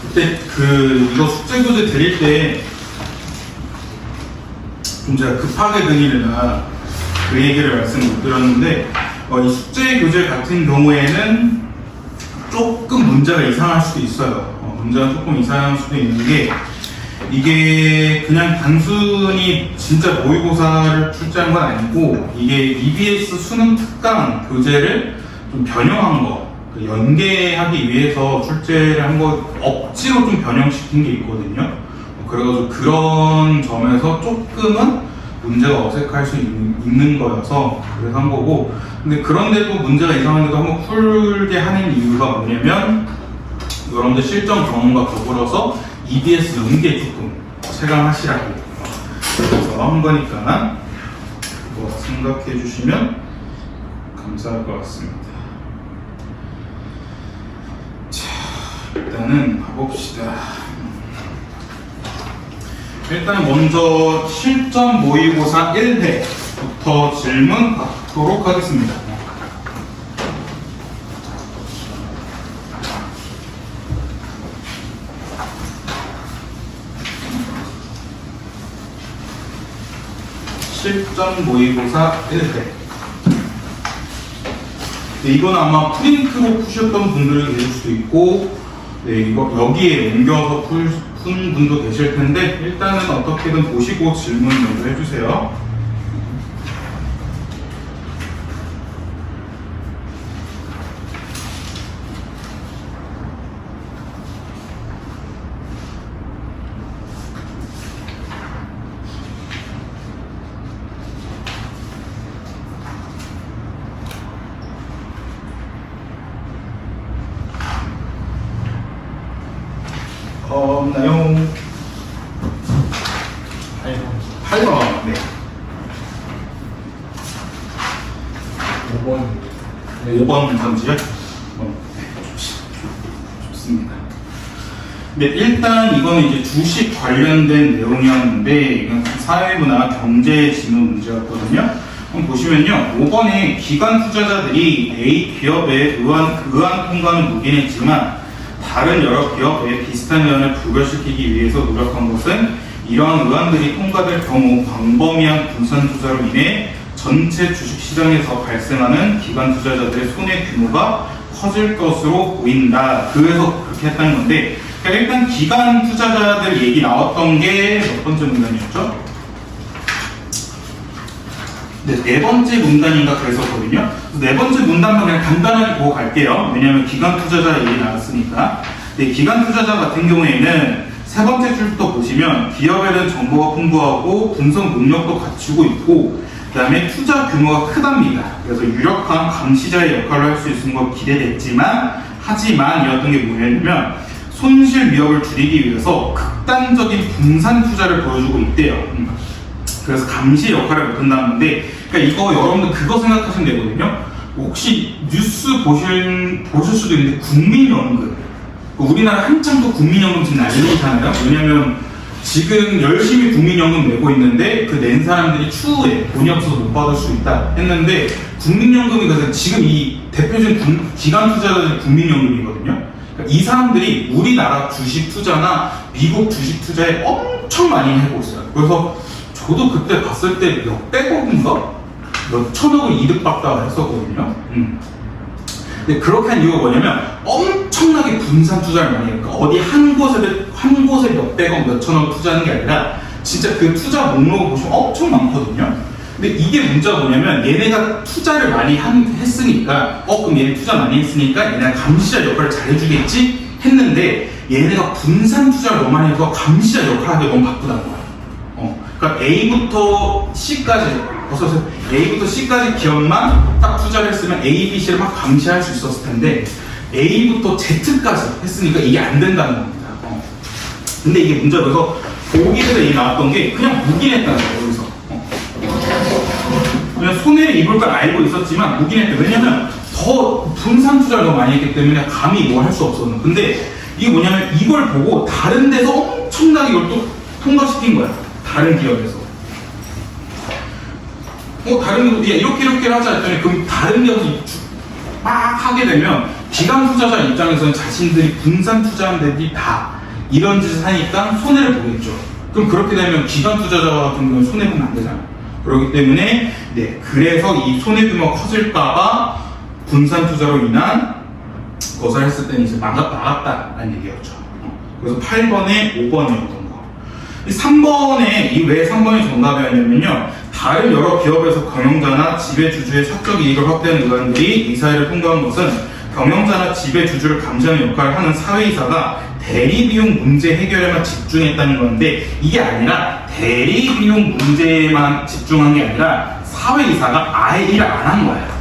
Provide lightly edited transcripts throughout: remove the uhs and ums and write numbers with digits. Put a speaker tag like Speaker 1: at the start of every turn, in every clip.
Speaker 1: 그때 이거 숙제 교재 드릴 때 좀 제가 급하게 드리느라 그 얘기를 말씀 못 드렸는데, 이 숙제 교재 같은 경우에는 조금 문제가 이상할 수도 있어요. 문제가 조금 이상할 수도 있는 게, 이게 그냥 단순히 진짜 모의고사를 출제한 건 아니고, 이게 EBS 수능 특강 교재를 좀 변형한 거, 연계하기 위해서 출제를 한 거 억지로 좀 변형시킨 게 있거든요. 그래가지고 그런 점에서 조금은 문제가 어색할 수 있는 거여서 그래서 한 거고, 근데 그런데도 문제가 이상한데도 한번 풀게 하는 이유가 뭐냐면, 여러분들 실전 경험과 더불어서 EBS 연계 조금 체감하시라고 그래서 한 거니까 그거 생각해 주시면 감사할 것 같습니다. 자, 일단은 가봅시다. 일단 먼저 실전 모의고사 1회부터 질문 받도록 하겠습니다. 실전 모의고사 1회. 네, 이건 아마 프린트로 푸셨던 분들이 계실 수도 있고, 네, 이거 여기에 옮겨서 푼 분도 계실 텐데, 일단은 어떻게든 보시고 질문 먼저 해주세요. 없나요? 8번. 네.
Speaker 2: 5번.
Speaker 1: 네, 5번 던지요? 좋습니다. 네, 일단 이거는 이제 주식 관련된 내용이었는데, 이건 사회문화 경제 지문 문제였거든요. 한번 보시면요, 5번에 기관 투자자들이 A 기업에 의안 통과는 묵인했지만 다른 여러 기업에 비슷한 의안을 부결시키기 위해서 노력한 것은 이러한 의안들이 통과될 경우 광범위한 분산 투자로 인해 전체 주식시장에서 발생하는 기관 투자자들의 손해 규모가 커질 것으로 보인다. 그래서 그렇게 했다는 건데, 그러니까 일단 기관 투자자들 얘기 나왔던 게 몇 번째 문단이었죠? 네, 네 번째 문단인가 그랬었거든요. 네 번째 문단만 그냥 간단하게 보고 갈게요. 왜냐하면 기관 투자자 얘기 나왔으니까. 네, 기관 투자자 같은 경우에는 세 번째 줄부터 보시면 기업에 대한 정보가 풍부하고 분석 능력도 갖추고 있고, 그 다음에 투자 규모가 크답니다. 그래서 유력한 감시자의 역할을 할 수 있는 건 기대됐지만, 하지만 이었던 게 뭐냐면 손실 위협을 줄이기 위해서 극단적인 분산 투자를 보여주고 있대요. 그래서 감시 역할을 못한다는데, 그러니까 이거 여러분들 그거 생각하시면 되거든요. 혹시 뉴스 보실 수도 있는데 국민연금, 우리나라 한참 또 국민연금 지금 난리잖아요. 왜냐면 지금 열심히 국민연금 내고 있는데 그 낸 사람들이 추후에 돈이 없어서 못 받을 수 있다 했는데, 국민연금이 그래서 지금 이 대표적인 기관 투자자들이 국민연금이거든요. 그러니까 이 사람들이 우리나라 주식 투자나 미국 주식 투자에 엄청 많이 하고 있어요. 그래서 저도 그때 봤을 때 몇백억인가? 몇천억을 이득받다 했었거든요. 근데 그렇게 한 이유가 뭐냐면 엄청나게 분산 투자를 많이 해요. 그러니까 어디 한 곳에 몇백억, 몇천억 투자하는 게 아니라 진짜 그 투자 목록을 보시면 엄청 많거든요. 근데 이게 문제가 뭐냐면 얘네가 투자를 많이 했으니까 그럼 얘네 투자 많이 했으니까 얘네가 감시자 역할을 잘해주겠지 했는데, 얘네가 분산 투자를 너무 많이 해서 감시자 역할을 하기가 너무 바쁘다는 거예요. 그러니까 A부터 C까지, A부터 C까지 기업만 딱 투자를 했으면 A, B, C를 막 감시할 수 있었을 텐데 A부터 Z까지 했으니까 이게 안 된다는 겁니다. 근데 이게 문제가, 그래서 보기에서 얘기 나왔던 게 그냥 묵인했다는 거예요. 여기서 그냥 손해를 입을 걸 알고 있었지만 묵인했대. 왜냐면 더 분산 투자를 너무 많이 했기 때문에 감히 뭘 할 수 없었는. 근데 이게 뭐냐면 이걸 보고 다른 데서 엄청나게 이걸 또 통과시킨 거야. 다른 기업에서. 다른 기업, 이렇게 하자 했더니, 그럼 다른 기업에서 막 하게 되면 기관 투자자 입장에서는 자신들이 분산 투자한 데들이 다 이런 짓을 하니까 손해를 보겠죠. 그럼 그렇게 되면 기관 투자자 같은 경우는 손해보면 안 되잖아요. 그렇기 때문에 네, 그래서 이 손해 규모가 커질까봐 분산 투자로 인한 것을 했을 때는 이제 나갔다라는 얘기였죠. 그래서 8번에 5번이었던 거. 이 3번에 이 왜 3번이 정답이었냐면요. 다른 여러 기업에서 경영자나 지배주주의 사적 이익을 확대하는 의원들이 이 사회를 통과한 것은 경영자나 지배주주를 감시하는 역할을 하는 사회이사가 대리비용 문제 해결에만 집중했다는 건데, 이게 아니라 대리비용 문제만 집중한 게 아니라 사회이사가 아예 일을 안 한 거예요.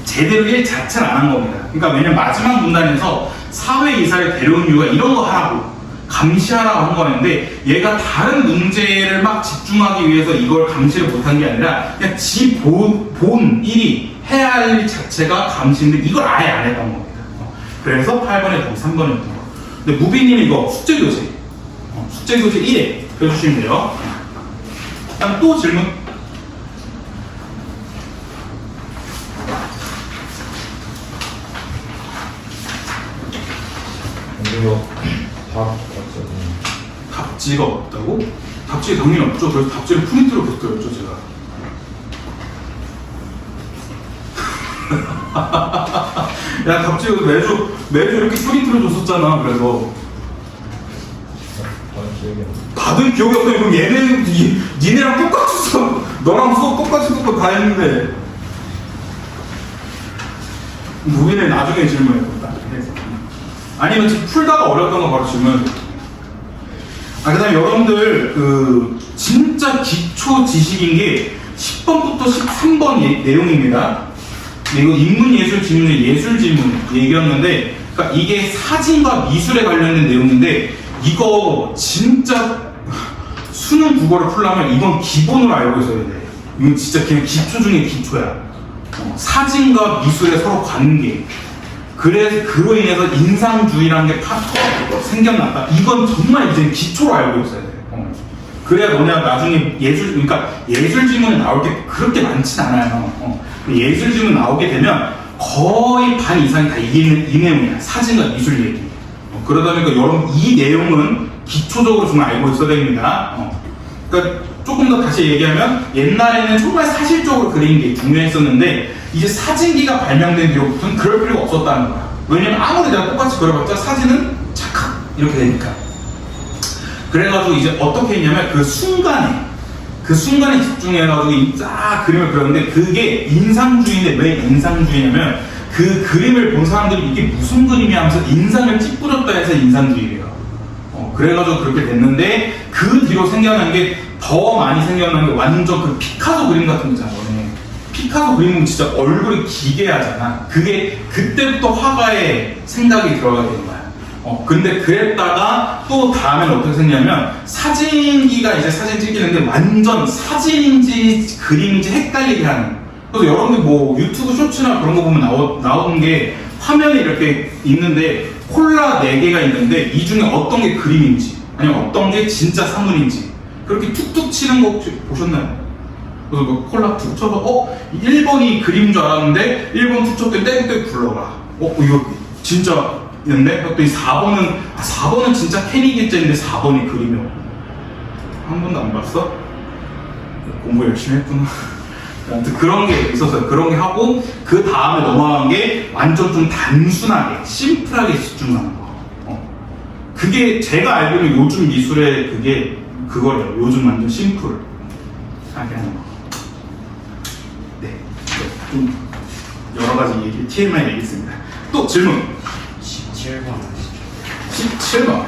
Speaker 1: 제대로 일 자체를 안 한 겁니다. 그러니까 왜냐면 마지막 문단에서 사회이사를 데려온 이유가 이런 거 하라고 감시하라고 한 거였는데, 얘가 다른 문제를 막 집중하기 위해서 이걸 감시를 못한 게 아니라 그냥 지 본 일이 해야 할 일 자체가 감시인데 이걸 아예 안 했던 겁니다. 그래서 8번에 3번이었던 거. 근데 무비님 이거 숙제교재 숙제교재 1회 펴주시면 돼요. 그다음 또 질문. 답지가 없다고? 답지 당연히 없죠. 그래서 답지를 프린트로 붙여줬죠, 제가. 야, 답지 매주 이렇게 프린트로 줬었잖아. 그래서 받은 기억이 없다니. 그럼 니네랑 똑같이 써. 너랑 수업 똑같이 듣고 다 했는데. 무비는 나중에 질문해볼까? 아니면 지금 풀다가 어려웠던 거 바로 질문해볼까? 그 다음에 여러분들 진짜 기초 지식인 게 10번부터 13번 내용입니다. 이거 인문예술 지문의 예술 지문 얘기였는데, 그러니까 이게 사진과 미술에 관련된 내용인데, 이거 진짜 수능 국어를 풀려면 이건 기본으로 알고 있어야 돼. 이건 진짜 그냥 기초 중에 기초야. 사진과 미술의 서로 관계. 그래서 그로 인해서 인상주의라는 게 생겨났다. 이건 정말 이제 기초로 알고 있어야 돼. 그래야 너네가 나중에 그러니까 예술 지문이 나올 게 그렇게 많진 않아요. 예술 지문 나오게 되면 거의 반 이상이 다 이 내용이야. 사진과 미술 얘기. 그러다 보니까 여러분 이 내용은 기초적으로 좀 알고 있어야 됩니다. 그러니까 조금 더 다시 얘기하면 옛날에는 정말 사실적으로 그리는 게 중요했었는데, 이제 사진기가 발명된 뒤로부터는 그럴 필요가 없었다는 거야. 왜냐면 아무리 내가 똑같이 그려봤자 사진은 착각 이렇게 되니까. 그래가지고 이제 어떻게 했냐면 그 순간에 집중해가지고 쫙 그림을 그렸는데, 그게 인상주의인데 왜 인상주의냐면 그 그림을 본 사람들이 이게 무슨 그림이야 하면서 인상을 찌푸렸다 해서 인상주의래요. 그래가지고 그렇게 됐는데, 그 뒤로 생겨난 게 더 많이 생겨난 게 완전 그 피카소 그림 같은 거 있잖아. 피카소 그림은 진짜 얼굴이 기괴하잖아. 그게 그때부터 화가의 생각이 들어가게 된 거야. 근데 그랬다가 또 다음에는 어떻게 생겼냐면, 사진기가 이제 사진 찍히는데 완전 사진인지 그림인지 헷갈리게 하는. 그래서 여러분들 뭐 유튜브 쇼츠나 그런 거 보면 나오는 게 화면에 이렇게 있는데 콜라 4개가 있는데 이 중에 어떤 게 그림인지 아니면 어떤 게 진짜 사물인지 그렇게 툭툭 치는 거 혹시 보셨나요? 그래서 뭐 콜라 툭 쳐서 1번이 그림인 줄 알았는데 1번 툭 쳤더니 땡땡 굴러가. 이거 진짜였네? 그랬더니 4번은 진짜 캐리겠자인데 4번이 그림이요. 한 번도 안 봤어? 공부 열심히 했구나. 아무튼 그런 게 있었어요. 그런 게 하고 그 다음에 넘어간 게 완전 좀 단순하게 심플하게 집중하는 거. 그게 제가 알기로는 요즘 미술의 그거래요. 요즘 완전 심플하게 하는 거. 네, 좀 여러 가지 얘기, TMI 얘기했습니다. 또 질문.
Speaker 2: 17번.
Speaker 1: 17번.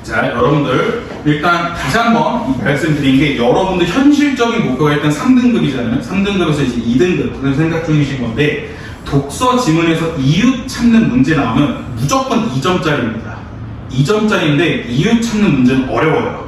Speaker 1: 자, 여러분들 일단 다시 한번 말씀드린 게, 여러분들 현실적인 목표가 일단 3등급이잖아요. 3등급에서 이제 2등급을 생각 중이신 건데, 독서 지문에서 이유 찾는 문제 나오면 무조건 2점짜리입니다. 2점짜리인데 이유 찾는 문제는 어려워요.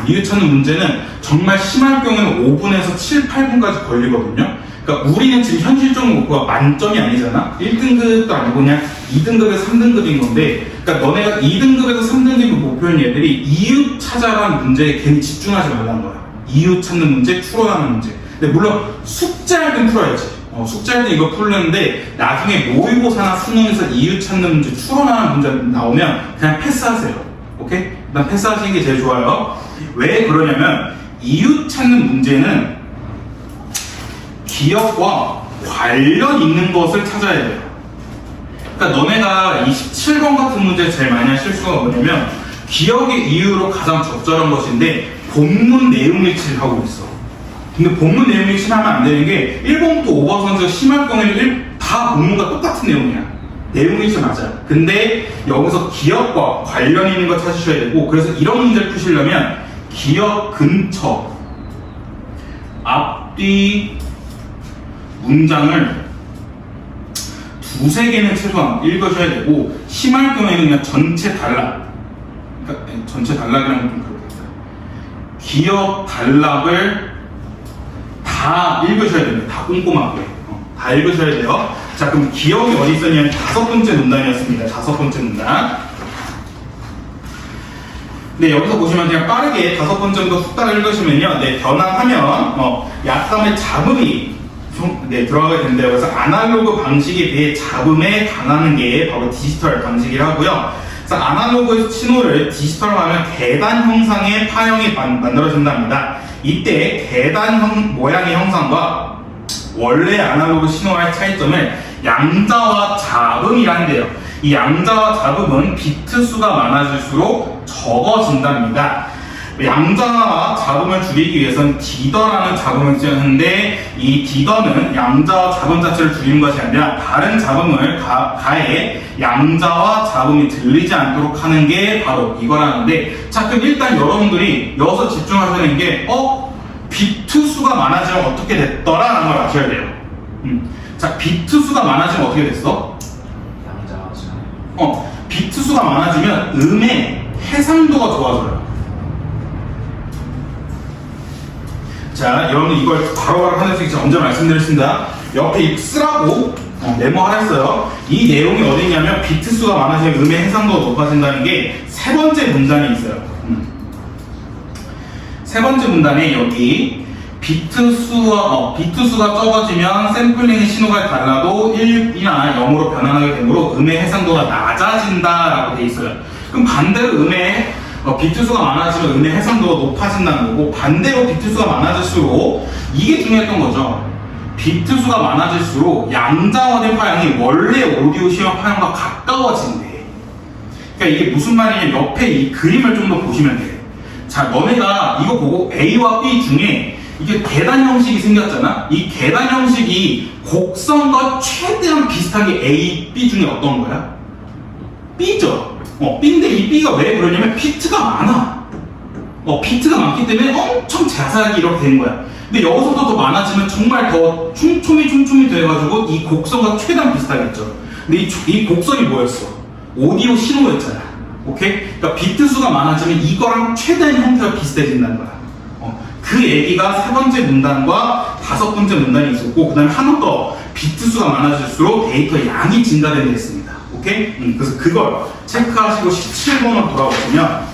Speaker 1: 이유 찾는 문제는 정말 심할 경우에는 5분에서 7, 8분까지 걸리거든요. 그러니까 우리는 지금 현실적 목표가 만점이 아니잖아. 1등급도 아니고 그냥 2등급에서 3등급인 건데, 그러니까 너네가 2등급에서 3등급의 목표인 얘들이 이유 찾아라는 문제에 괜히 집중하지 말라는 거야. 이유 찾는 문제, 추론하는 문제. 근데 물론 숙제할 땐 풀어야지. 숙제할 때 이거 풀는데 나중에 모의고사나 수능에서 이유 찾는 문제, 추론하는 문제 나오면 그냥 패스하세요. 오케이? 일단 패스하시는 게 제일 좋아요. 왜 그러냐면 이유 찾는 문제는 기억과 관련 있는 것을 찾아야 돼요. 그러니까 너네가 27번 같은 문제 제일 많이 할 실수가 뭐냐면 기억의 이유로 가장 적절한 것인데 본문 내용 일치를 하고 있어. 근데 본문 내용 일치하면 안 되는 게 1번부터 5번 선수 심할 경우에는 다 본문과 똑같은 내용이야. 내용 일치 맞아요. 근데 여기서 기억과 관련 있는 거 찾으셔야 되고, 그래서 이런 문제를 푸시려면 기억 근처 앞뒤 문장을 두세 개는 최소한 읽으셔야 되고, 심할 경우에는 그냥 전체 단락, 그러니까 전체 단락이라는 건 좀 그렇겠다. 기억 단락을 다 읽으셔야 됩니다. 다 꼼꼼하게. 다 읽으셔야 돼요. 자, 그럼 기억이 어디 있었냐면 5번째 문단이었습니다. 5번째 문단. 네, 여기서 보시면 그냥 빠르게 5번째부터 훅딱 읽으시면요. 네, 변환하면, 약간의 잡음이 들어가게 된대요. 그래서 아날로그 방식에 비해 잡음에 강하는 게 바로 디지털 방식이라고요. 그래서 아날로그 신호를 디지털화하면 계단 형상의 파형이 만들어진답니다. 이때 계단 모양의 형상과 원래 아날로그 신호와의 차이점을 양자와 잡음이란데요. 이 양자와 잡음은 비트 수가 많아질수록 적어진답니다. 양자와 잡음을 줄이기 위해서는 디더라는 잡음을 쓰는데, 이 디더는 양자와 잡음 자체를 줄이는 것이 아니라 다른 잡음을 가해 양자와 잡음이 들리지 않도록 하는 게 바로 이거라는데, 자, 그럼 일단 여러분들이 여기서 집중하시는 게 비트 수가 많아지면 어떻게 됐더라라는 걸 아셔야 돼요. 자, 비트 수가 많아지면 어떻게 됐어? 비트 수가 많아지면 음의 해상도가 좋아져요. 자, 여러분 이걸 바로바로 하나씩 제가 먼저 말씀드렸습니다. 옆에 쓰라고 메모 하나 했어요. 이 내용이 어디냐면 비트 수가 많아지면 음의 해상도가 높아진다는 게 세 번째 문단에 있어요. 세 번째 문단에 여기 비트 수가 적어지면 샘플링의 신호가 달라도 1이나 0으로 변환하게 되므로 음의 해상도가 낮아진다라고 돼 있어요. 그럼 반대로 비트 수가 많아지면 음의 해상도가 높아진다는 거고, 반대로 비트 수가 많아질수록 이게 중요했던 거죠. 비트 수가 많아질수록 양자화된 파형이 원래 오디오 시험 파형과 가까워진대. 그러니까 이게 무슨 말이냐면 옆에 이 그림을 좀 더 보시면 돼. 자, 너네가 이거 보고 A와 B 중에 이게 계단 형식이 생겼잖아. 이 계단 형식이 곡선과 최대한 비슷하게 A, B 중에 어떤 거야? B죠. B인데 이 B가 왜 그러냐면 비트가 많아. 비트가 많기 때문에 엄청 자세하게 이렇게 되는 거야. 근데 여기서도 더 많아지면 정말 더 촘촘히 돼가지고 이 곡선과 최대한 비슷하겠죠. 근데 이 곡선이 뭐였어? 오디오 신호였잖아. 오케이? 그러니까 비트 수가 많아지면 이거랑 최대한 형태가 비슷해진다는 거야. 그 얘기가 세 번째 문단과 5번째 문단이 있었고, 그 다음에 하나 더 비트 수가 많아질수록 데이터 양이 증가되는 게 있습니다. 오케이? 그래서 그걸 체크하시고 17번으로 돌아오시면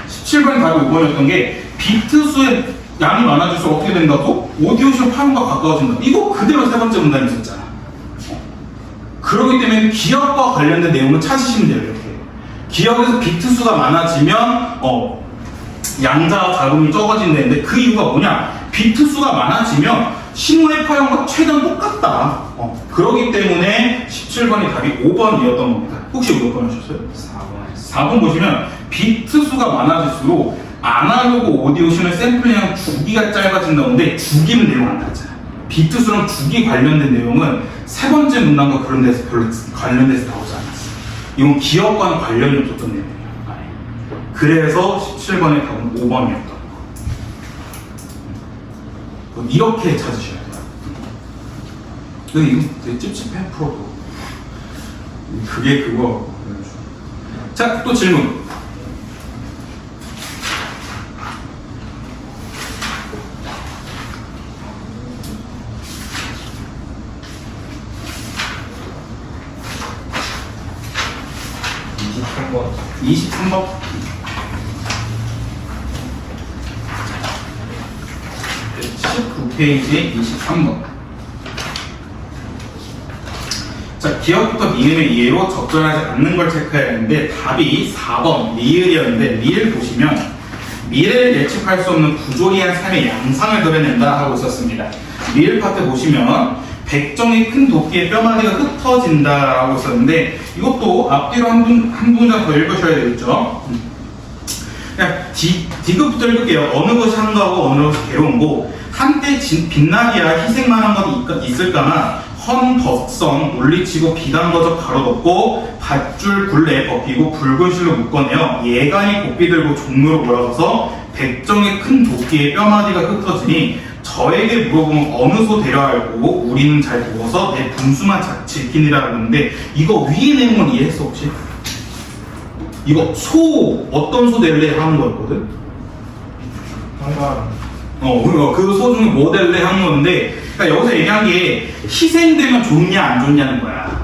Speaker 1: 17번이 바로 이번이었던 게 비트 수의 양이 많아질수록 어떻게 된다고? 오디오 시험 파형과 가까워진다. 이거 그대로 세 번째 문단이 있었잖아. 그렇기 때문에 기억과 관련된 내용을 찾으시면 돼요. 이렇게 기억에서 비트 수가 많아지면 양자와 잡음이 적어진다는데, 그 이유가 뭐냐? 비트 수가 많아지면 신호의 파형과 최대한 똑같다. 그렇기 때문에 17번이 답이 5번이었던 겁니다. 혹시 몇 번 하셨어요? 4번 보시면 비트 수가 많아질수록 아날로그 오디오 신호의 샘플링 주기가 짧아진다는데, 주기는 내용 안 나왔잖아. 비트 수랑 주기 관련된 내용은 세 번째 문단과 그런 데서 별로 관련돼서 나오지 않았어. 이건 기억과는 관련이 없었던 내용이에요. 그래서 17번의 답은 5번이었던 거. 이렇게 찾으셔야 돼요. 근데 이거 되게 찝찝해, 풀어도. 그게 그거. 자, 또 질문. 23번. 네, 19페이지에 23번. 자, 기억부터 미음의 이해로 적절하지 않는 걸 체크해야 하는데 답이 4번 미을이었는데 미을 보시면 미래를 예측할 수 없는 부조리한 삶의 양상을 그려낸다 하고 있었습니다. 미을 파트 보시면 백정이 큰 도끼의 뼈마디가 흩어진다 라고 있었는데 이것도 앞뒤로 한 문장 더 읽으셔야 되겠죠. 그냥 D급부터 읽을게요. 어느 것이 한가하고 어느 것이 괴로운고 한때 빛나기야 희생만한 것이 있을까나 헌 덧선 물리치고 비단거적 가로덮고 밧줄 굴레에 벗기고 붉은 실로 묶어내어 예간이 고삐 들고 종로로 몰아가서 백정의 큰 도끼의 뼈마디가 흩어지니 저에게 물어보면 어느 소 데려알고 우리는 잘 두어서 내 분수만 지키니라 하는데 이거 위의 내용은 이해했어 혹시? 이거 소 어떤 소 낼래 하는 거였거든? 그 소 중에 뭐 낼래 하는 건데 그러니까 여기서 얘기한 게 희생되면 좋냐 안 좋냐는 거야.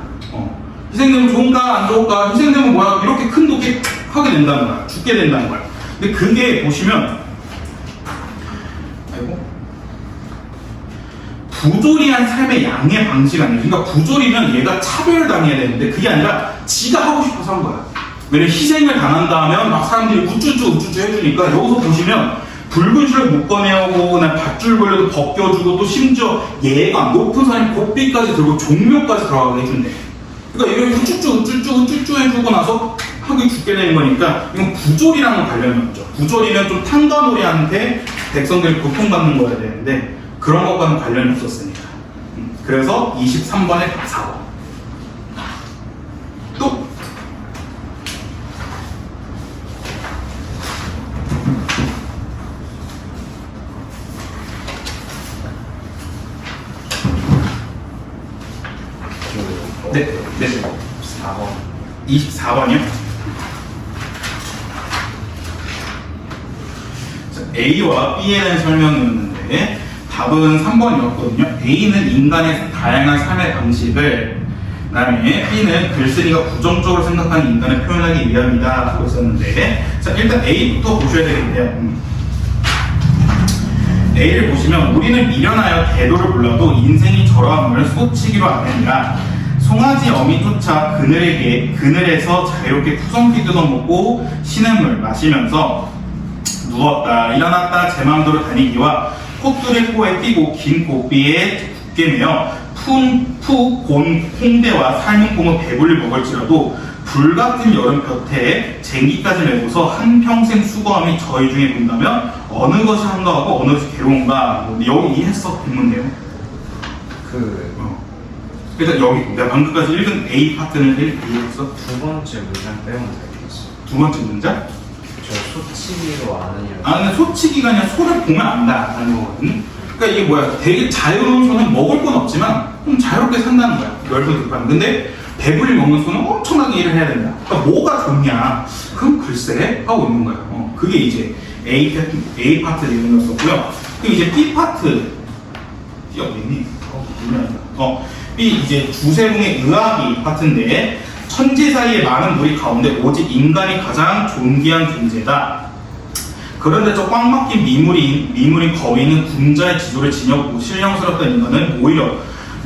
Speaker 1: 희생되면 좋은가 안 좋을까? 희생되면 뭐야? 이렇게 큰 도끼 하게 된다는 거야. 죽게 된다는 거야. 근데 그게 보시면 부조리한 삶의 양의 방식 아니에요. 그러니까 부조리면 얘가 차별당해야 되는데 그게 아니라 지가 하고 싶어서 한 거야. 왜냐면 희생을 당한다면 막 사람들이 우쭈쭈 해주니까 여기서 보시면 붉은 실을 묶어내고 그냥 밧줄 걸려도 벗겨주고 또 심지어 얘가 높은 사람이 고삐까지 들고 종묘까지 들어가게 해준대. 그러니까 이걸 우쭈쭈 해주고 나서 하게 죽게 되는 거니까 이건 부조리랑은 관련이 없죠. 부조리는 좀 탕가놀이한테 백성들이 고통받는 거여야 되는데 그런 것과는 관련이 없었으니까. 그래서 23번에 4번. 또 네. 4번. 24번이요? A와 B에 대한 설명이었는데 답은 3번이었거든요. A는 인간의 다양한 삶의 방식을, 그 다음에 B는 글쓴이가 부정적으로 생각하는 인간을 표현하기 위함이다 하고 있었는데, 자, 일단 A부터 보셔야 되겠는데요. A를 보시면 우리는 미련하여 대도를 몰라도 인생이 저러함을 소치기로 아느니라. 송아지 어미 쫓아 그늘에서 자유롭게 푸성기 뜯어먹고 시냇물 마시면서 누웠다 일어났다 제 마음대로 다니기와 콧줄에 코에 끼고 긴 고삐에 굳게 매어 푼 홍대와 삶은 콩을 배불리 먹을지라도 불같은 여름 볕에 쟁기까지 메고서 한평생 수고함이 저희 중에 본다면 어느 것이 한가하고 어느 것이 괴로운가. 여기 이해했어? 뒷문 내용? 일단 여기 내가 방금까지 읽은 A 파트는 이해했어?
Speaker 2: 두 번째 문장 빼면 되겠어.
Speaker 1: 두 번째 문장?
Speaker 2: 저 소치기로 아느냐.
Speaker 1: 근데 소치기가 아니라 소를 보면 안다라는 거거든. 그러니까 이게 뭐야? 되게 자유로운 소는 먹을 건 없지만 좀 자유롭게 산다는 거야. 열도 득반. 근데 배불리 먹는 소는 엄청나게 일을 해야 된다. 그러니까 뭐가 좋냐? 그럼 글쎄 하고 있는 거야. 그게 이제 A 파트 내용이었었고요. 그리고 이제 B 파트 어디니? B 이제 주세붕의 의학이 파트인데 천지 사이의 많은 무리 가운데 오직 인간이 가장 존귀한 존재다. 그런데 저 꽉 막힌 미물인 거위는 군자의 지도를 지녔고 신령스럽던 인간은 오히려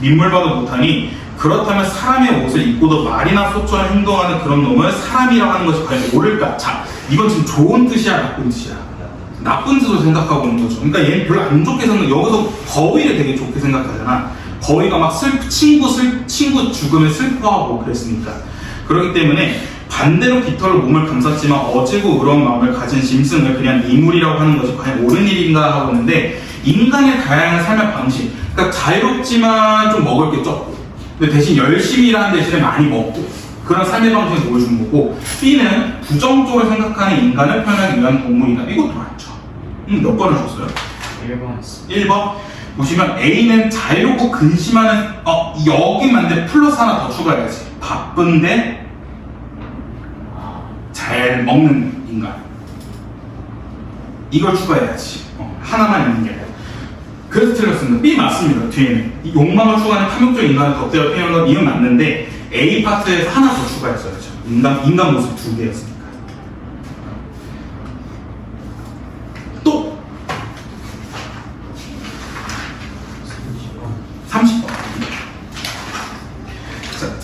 Speaker 1: 민물봐도 못하니 그렇다면 사람의 옷을 입고도 말이나 소처럼 행동하는 그런 놈을 사람이라고 하는 것이 과연 옳을까? 자, 이건 지금 좋은 뜻이야, 나쁜 뜻이야? 나쁜 뜻으로 생각하고 있는 거죠. 그러니까 얘는 별로 안 좋게 여기서 거위를 되게 좋게 생각하잖아. 거위가 막 친구 죽음에 슬퍼하고 그랬으니까. 그렇기 때문에 반대로 깃털로 몸을 감쌌지만 어지고 의로운 마음을 가진 짐승을 그냥 미물이라고 하는 것이 과연 옳은 일인가 하고 있는데, 인간의 다양한 삶의 방식, 그러니까 자유롭지만 좀 먹을 게 적고 근데 대신 열심히 일하는 대신에 많이 먹고 그런 삶의 방식을 보여주는 거고, B는 부정적으로 생각하는 인간을 표현하기 위한 동물이다. 이것도 맞죠. 몇 번을 줬어요?
Speaker 2: 1번.
Speaker 1: 1번 보시면 A는 자유롭고 근심하는 여기만데 플러스 하나 더 추가해야지. 바쁜데 잘 먹는 인간, 이걸 추가해야지. 하나만 있는 게 아니라. 그래서 틀렸습니다. B 맞습니다. 뒤에는 욕망을 추구하는 탐욕적 인간을 덧대어 표현한 건 이건 맞는데 A 파트에서 하나 더 추가했어야죠. 인간 모습 두 개였으니까.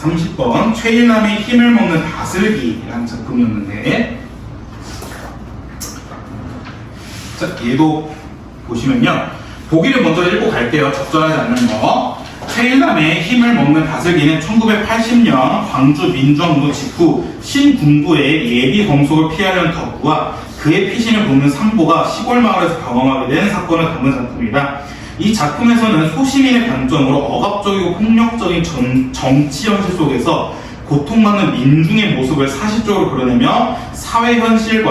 Speaker 1: 30번 최일남의 힘을 먹는 다슬기라는 작품이었는데, 자, 얘도 보시면요, 보기를 먼저 읽고 갈게요. 적절하지 않는 거. 최일남의 힘을 먹는 다슬기는 1980년 광주 민주항도 직후 신군부의 예비 검속을 피하려는 덕구와 그의 피신을 돕는 상보가 시골 마을에서 경험하게 된 사건을 담은 작품이다. 이 작품에서는 소시민의 관점으로 억압적이고 폭력적인 정치 현실 속에서 고통받는 민중의 모습을 사실적으로 그려내며 사회 현실의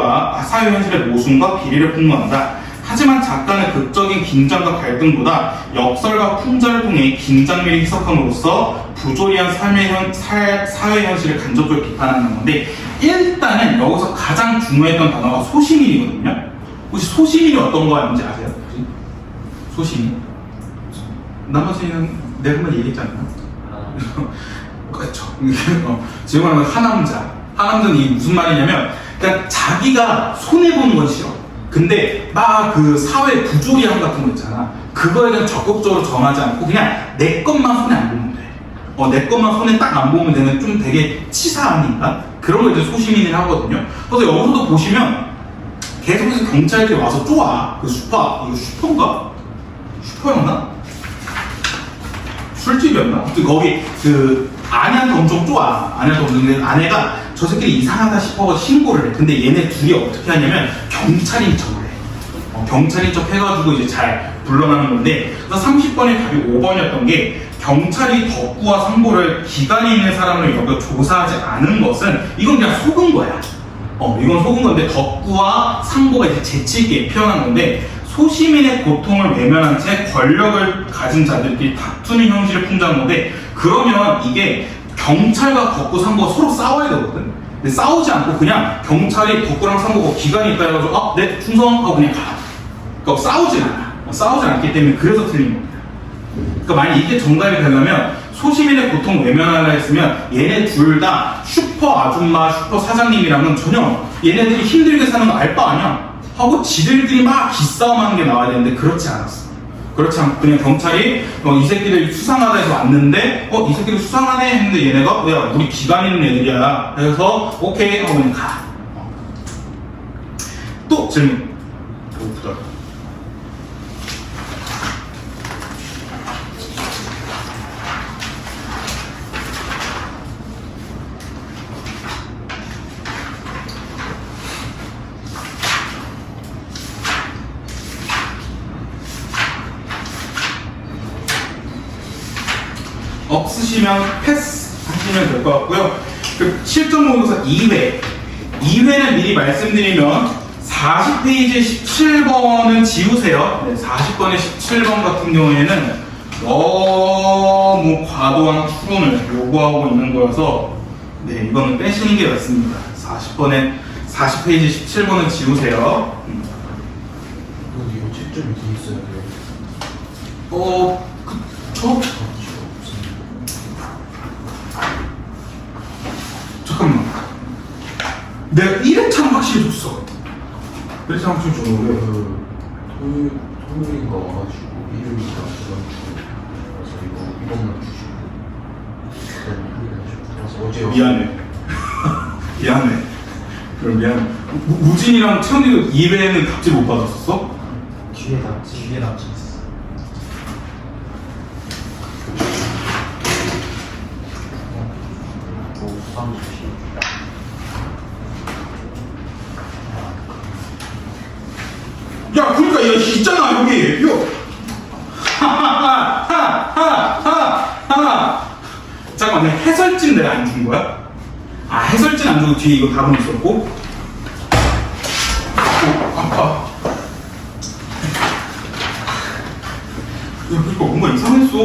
Speaker 1: 모순과 비리를 폭로한다. 하지만 작가는 극적인 긴장과 갈등보다 역설과 풍자를 통해 긴장미를 희석함으로써 부조리한 사회 현실을 간접적으로 비판하는 건데, 일단은 여기서 가장 중요했던 단어가 소시민이거든요. 혹시 소시민이 어떤 거였는지 아세요? 혹시? 소시민? 나머지는 내가 한번 얘기했지 않나? 그렇죠. 지금 하는 하남자. 하남자는 이게 무슨 말이냐면, 그러니까 자기가 손해보는 건 싫어. 근데 막 그 사회 부조리함 같은 거 있잖아. 그거에 대한 적극적으로 정하지 않고 그냥 내 것만 손에 안 보면 돼. 내 것만 손에 딱 안 보면 되는 좀 되게 치사한 인간? 그런 걸 이제 소시민이 하거든요. 그래서 여기서도 보시면 계속해서 경찰들이 와서 쪼아. 그 이거 슈퍼인가? 슈퍼였나? 술집이었나? 거기 그 아내한테 엄청 쪼아. 아내한테 엄청. 아내가 저 새끼리 이상하다 싶어서 신고를 해. 근데 얘네 둘이 어떻게 하냐면 경찰인 척을 해. 경찰인 척 해가지고 이제 잘 불러나는 건데, 그래서 30번의 답이 5번이었던 게, 경찰이 덕구와 상보를 기간이 있는 사람을 여겨 조사하지 않은 것은 이건 그냥 속은 거야. 이건 속은 건데, 덕구와 상보가 이제 재치있게 표현한 건데, 소시민의 고통을 외면한 채 권력을 가진 자들끼리 다투는 형식을 풍자한 건데, 그러면 이게 경찰과 덕구 상보가 서로 싸워야 되거든. 근데 싸우지 않고 그냥 경찰이 덕구랑 상보가 기간이 있다 해가지고 네 충성하고 그냥 가. 그러니까 싸우진 않아. 싸우진 않기 때문에 그래서 틀린 겁니다. 그러니까 만약 이게 정답이 되려면 소시민의 고통 외면하려 했으면 얘네 둘 다 슈퍼 아줌마, 슈퍼 사장님이랑은 전혀 얘네들이 힘들게 사는 거 알 바 아니야. 하고 지들끼리 막 기싸움하는 게 나와야 되는데 그렇지 않았어. 그렇지 않고 그냥 경찰이 이 새끼들 수상하다 해서 왔는데 이 새끼들 수상하네 했는데 얘네가 야 우리 기간 있는 애들이야. 그래서 오케이 하고 그냥 가. 또 질문. 배고프다. 없으시면 패스 하시면 될 것 같고요. 7.5에서 2회. 2회는 미리 말씀드리면 40페이지 17번은 지우세요. 네, 40번에 17번 같은 경우에는 너무 과도한 추론을 요구하고 있는 거여서 네, 이거는 빼시는 게 맞습니다. 40페이지 17번은 지우세요.
Speaker 3: 이거 채점이 돼 있어야 돼요.
Speaker 1: 그쵸? 잠깐만. 내가 1회차는 확실히 줬어. 1회차 확실히 줬는데.
Speaker 3: 토요일인가 와가지고 일요일인가 와가지고 그래서 이것만 주시고 어제
Speaker 1: 미안해. 미안해. 그럼 미안해. 우진이랑 채원이도 2회는 답지 못 받았었어?
Speaker 3: 뒤에 납치 있어.
Speaker 1: 야, 그러니까 얘 있잖아 여기. 요. 잠깐만, 내가 해설진 내가 안 준 거야? 해설진 안 주고 뒤에 이거 답은 있었고. 아파. 야, 그러니까 뭔가 이상했어.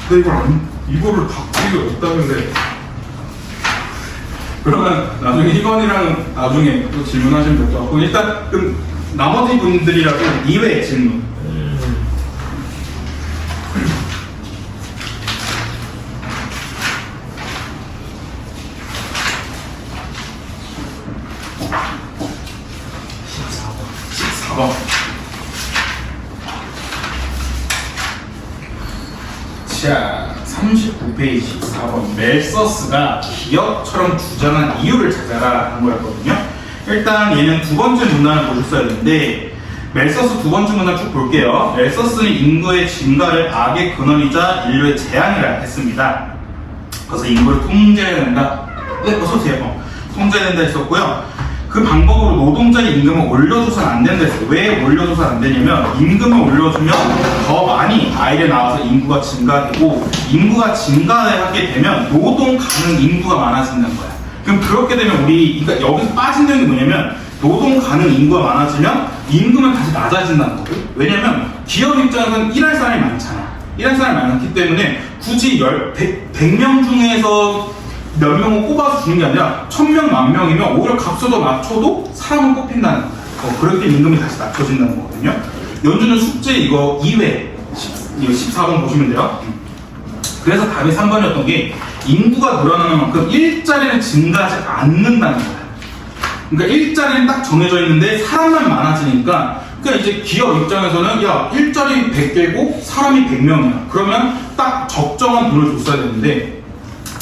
Speaker 1: 내가 이거를 바꾸기가 없다는데. 그러면 나중에 희건이랑 나중에 또 질문하시면 될 것 같고, 일단 그럼 나머지 분들이라도 2회 질문. 자, 39페이지 4번 멜서스가 기억처럼 주장한 이유를 찾아라 한 거였거든요. 일단 얘는 두 번째 문단을 보셨어야 되는데 멜서스 두 번째 문단 쭉 볼게요. 멜서스는 인구의 증가를 악의 근원이자 인류의 재앙이라 했습니다. 그래서 인구를 통제해야 된다. 네, 어서오세요. 통제해야 된다 했었고요. 그 방법으로 노동자의 임금을 올려줘서는 안 된다 했어요. 왜 올려줘서는 안 되냐면 임금을 올려주면 더 많이 아이를 낳아서 인구가 증가되고 인구가 증가하게 되면 노동 가능 인구가 많아진다는 거야. 그럼 그렇게 되면 그러니까 여기서 빠진다는 게 뭐냐면 노동 가능 인구가 많아지면 임금은 다시 낮아진다는 거고. 왜냐면 기업 입장에서는 일할 사람이 많잖아. 일할 사람이 많기 때문에 굳이 100명 중에서 몇 명을 꼽아서 주는 게 아니라 1000명, 10,000명이면 오히려 값을 더 낮춰도 사람을 꼽힌다는 거야. 그렇게 임금이 다시 낮춰진다는 거거든요. 연주는 숙제 이거 2회 이거 14번 보시면 돼요. 그래서 답이 3번이었던 게 인구가 늘어나는 만큼 일자리는 증가하지 않는다는 거야. 그러니까 일자리는 딱 정해져 있는데 사람만 많아지니까 그러니까 이제 기업 입장에서는 야 일자리 100개고 사람이 100명이야. 그러면 딱 적정한 돈을 줬어야 되는데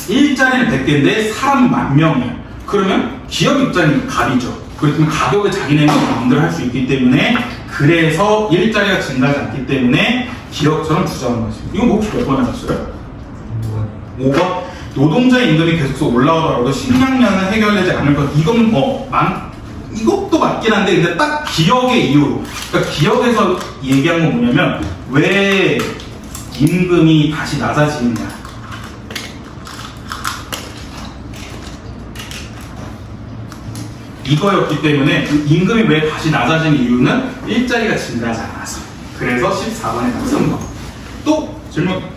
Speaker 1: 일자리는 100개인데 사람이 10,000명이야. 그러면 기업 입장이 갑이죠. 그렇다면 가격을 자기네가 마음대로 할 수 있기 때문에 그래서 일자리가 증가하지 않기 때문에 기업처럼 주장하는 거지. 이거 뭐 혹시 몇 번 하셨어요? 5번? 노동자의 임금이 계속 올라오더라도 식량난은 해결되지 않을 것. 이건 이것도 맞긴 한데 근데 딱 기억의 이유로. 그러니까 기억에서 얘기한 건 뭐냐면 왜 임금이 다시 낮아지느냐. 이거였기 때문에 임금이 왜 다시 낮아지는 이유는 일자리가 증가하지 않아서. 그래서 14번에 딱 3번. 또 질문.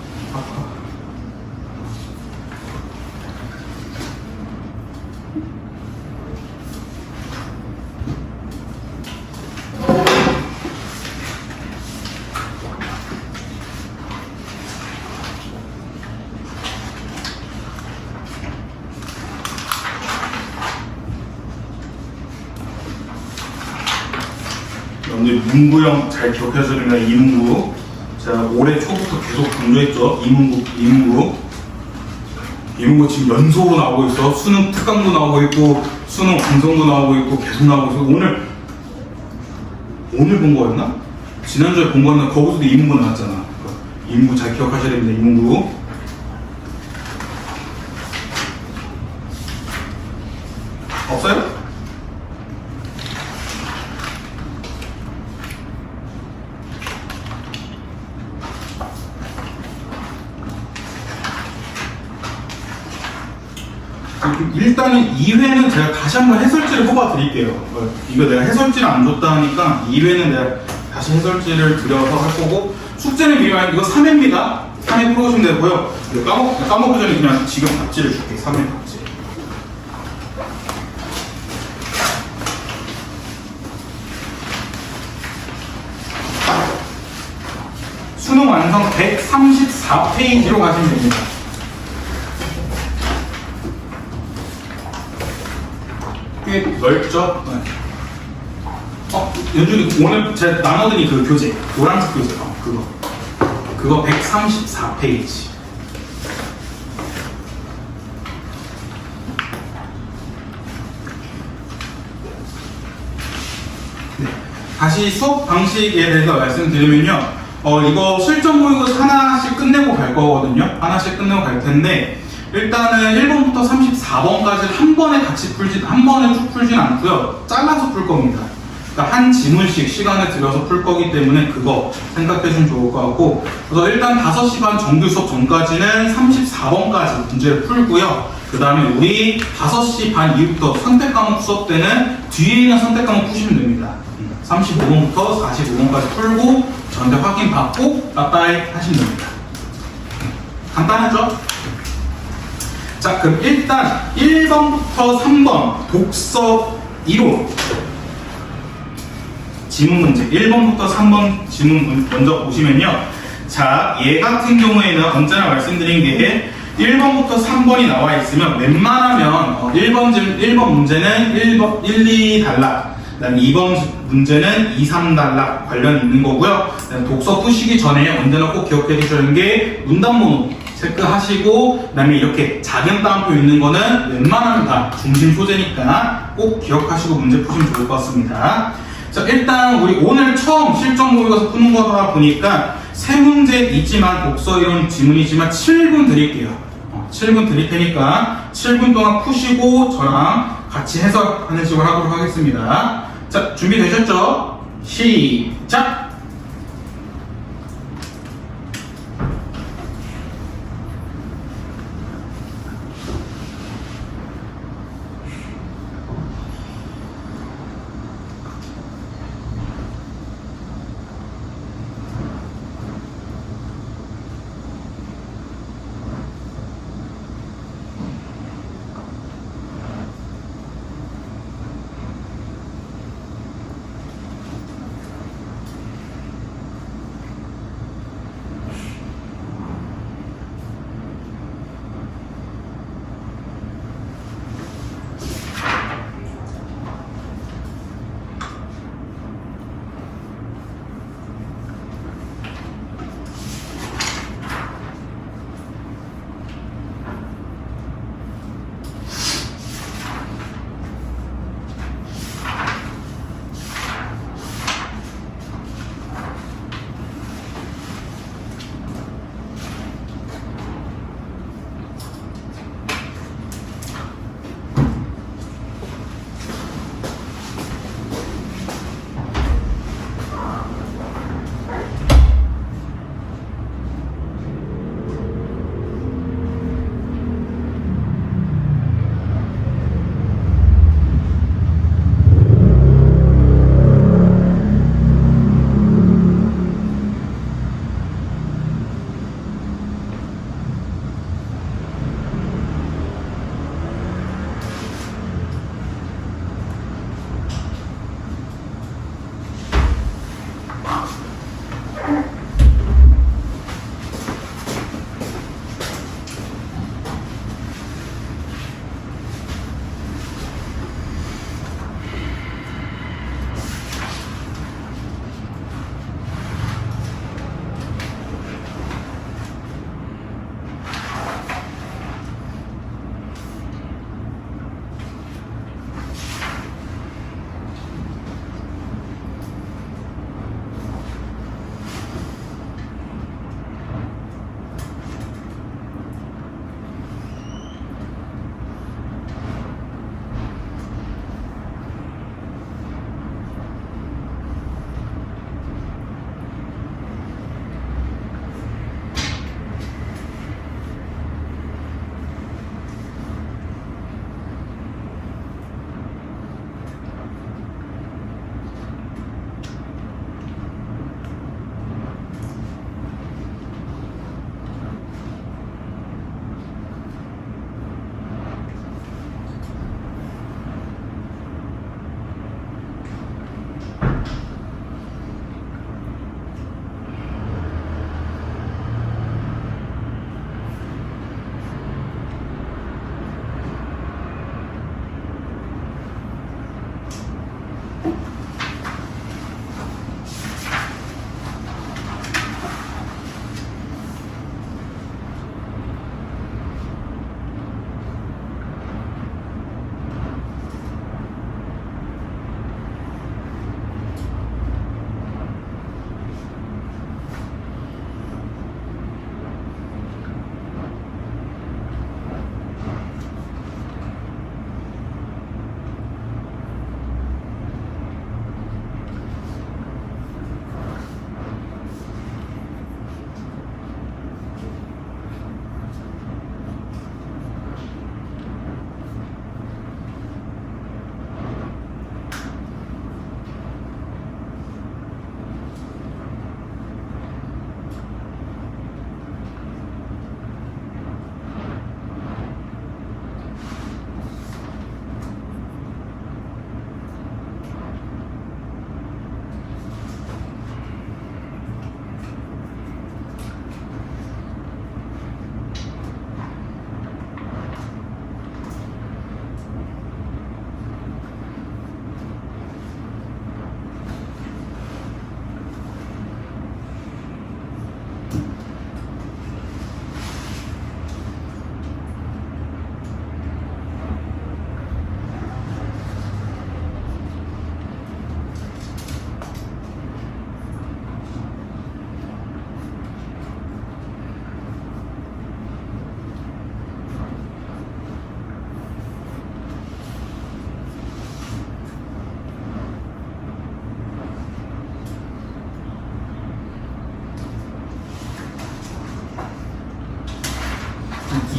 Speaker 1: 여러분들 문구형 잘 기억해주는 거예요. 이문구. 제가 올해 초부터 계속 강조했죠. 이문구 지금 연속으로 나오고 있어. 수능 특강도 나오고 있고 수능 완성도 나오고 있고 계속 나오고 있어. 오늘 본 거였나? 지난주에 본 거는 거기서도 이문구 나왔잖아. 이문구 잘 기억하셔야 됩니다. 이문구. 없어요? 일단은 2회는 제가 다시 한번 해설지를 뽑아 드릴게요. 이거 내가 해설지를 안 줬다 하니까 2회는 내가 다시 해설지를 드려서 할 거고 숙제는 미리 이거 3회입니다. 3회 풀어오시면 되고요. 까먹기 전에 그냥 지금 답지를 줄게. 3회 답지. 수능 완성 134페이지로 가시면 됩니다. 꽤 넓죠? 연준이 오늘 제가 나눠드린 그 교재, 노란색 교재, 그거 134페이지. 네. 다시 수업 방식에 대해서 말씀드리면요. 이거 실전 모의고사 하나씩 끝내고 갈 거거든요. 하나씩 끝내고 갈 텐데, 일단은 1번부터 34번까지를 한 번에 쭉 풀진 않고요. 잘라서 풀 겁니다. 그러니까 한 지문씩 시간을 들여서 풀 거기 때문에 그거 생각해주면 좋을 것 같고, 그래서 일단 5시 반 정규 수업 전까지는 34번까지 문제를 풀고요. 그 다음에 우리 5시 반 이후부터 선택 과목 수업 때는 뒤에 있는 선택 과목 푸시면 됩니다. 35번부터 45번까지 풀고 저한테 확인 받고 빠빠이 하시면 됩니다. 간단하죠? 자, 그럼 일단 1번부터 3번 독서 이론 지문 문제 1번부터 3번 지문 먼저 보시면요. 자, 얘 같은 경우에는 언제나 말씀드린 게 1번부터 3번이 나와 있으면 웬만하면 1번 문제는 1, 2달락, 그 다음에 2번 문제는 2, 3달락 관련 있는 거고요. 독서 푸시기 전에 언제나 꼭 기억해 주셔야 하는 게 문단번호 체크하시고, 그 다음에 이렇게 작은 따옴표 있는 거는 웬만하면 다 중심 소재니까 꼭 기억하시고 문제 푸시면 좋을 것 같습니다. 자, 일단 우리 오늘 처음 실전 모의고사 푸는 거다 보니까 세 문제 있지만 독서 이론 지문이지만 7분 드릴게요. 7분 드릴 테니까 7분 동안 푸시고 저랑 같이 해석하는 식으로 하도록 하겠습니다. 자, 준비되셨죠? 시작!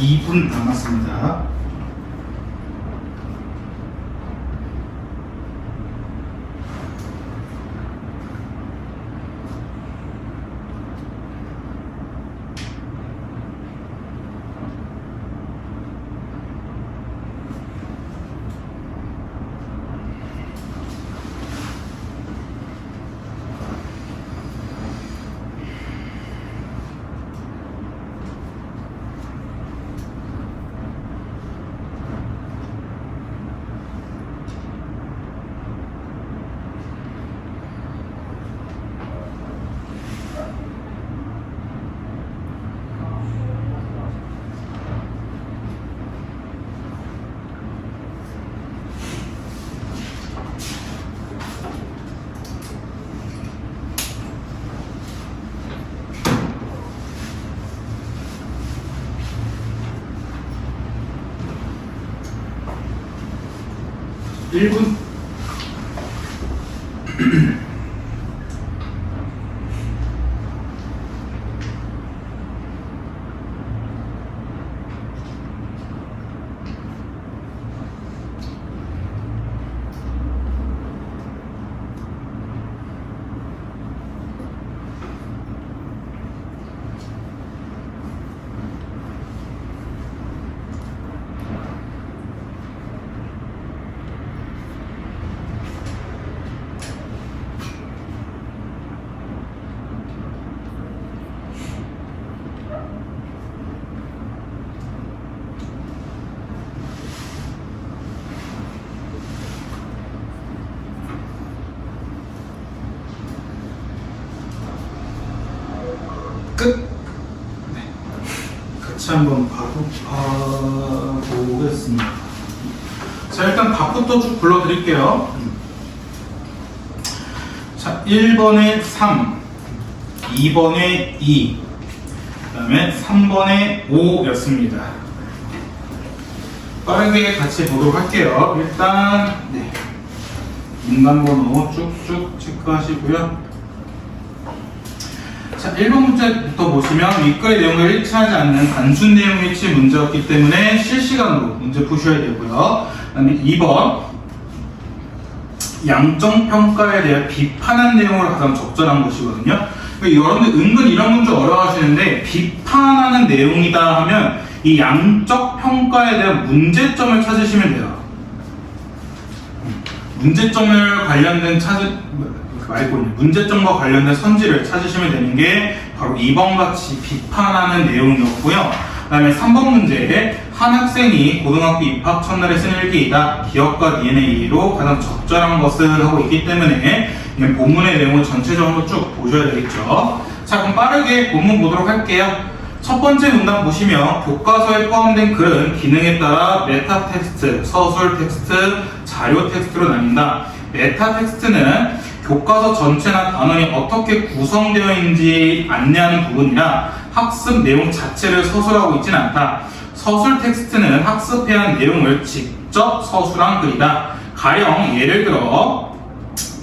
Speaker 1: 2분 남았습니다. 일 분. 끝. 네. 같이 한번 보겠습니다. 자, 일단 답부터 쭉 불러드릴게요. 자, 1번에 3, 2번에 2, 그 다음에 3번에 5였습니다. 빠르게 같이 보도록 할게요. 일단, 네. 인간번호 쭉쭉 체크하시고요. 자, 1번 문제부터 보시면 윗글의 내용과 일치하지 않는 단순 내용 일치 문제였기 때문에 실시간으로 문제 푸셔야 되고요. 그 다음에 2번 양정평가에 대해 비판한 내용으로 가장 적절한 것이거든요. 여러분들 은근 이런 문제 어려워하시는데 비판하는 내용이다 하면 이 양적 평가에 대한 문제점을 찾으시면 돼요. 문제점을 관련된 문제점과 관련된 선지를 찾으시면 되는 게 바로 2번 같이 비판하는 내용이었고요. 그 다음에 3번 문제에 한 학생이 고등학교 입학 첫날에 쓴 일기이다. 기억과 DNA로 가장 적절한 것을 하고 있기 때문에 본문의 내용을 전체적으로 쭉 보셔야 되겠죠. 자, 그럼 빠르게 본문 보도록 할게요. 첫 번째 문단 보시면 교과서에 포함된 글은 기능에 따라 메타 텍스트, 서술 텍스트, 자료 텍스트로 나뉜다. 메타 텍스트는 교과서 전체나 단원이 어떻게 구성되어 있는지 안내하는 부분이라 학습 내용 자체를 서술하고 있지는 않다. 서술 텍스트는 학습해야 한 내용을 직접 서술한 글이다. 가령 예를 들어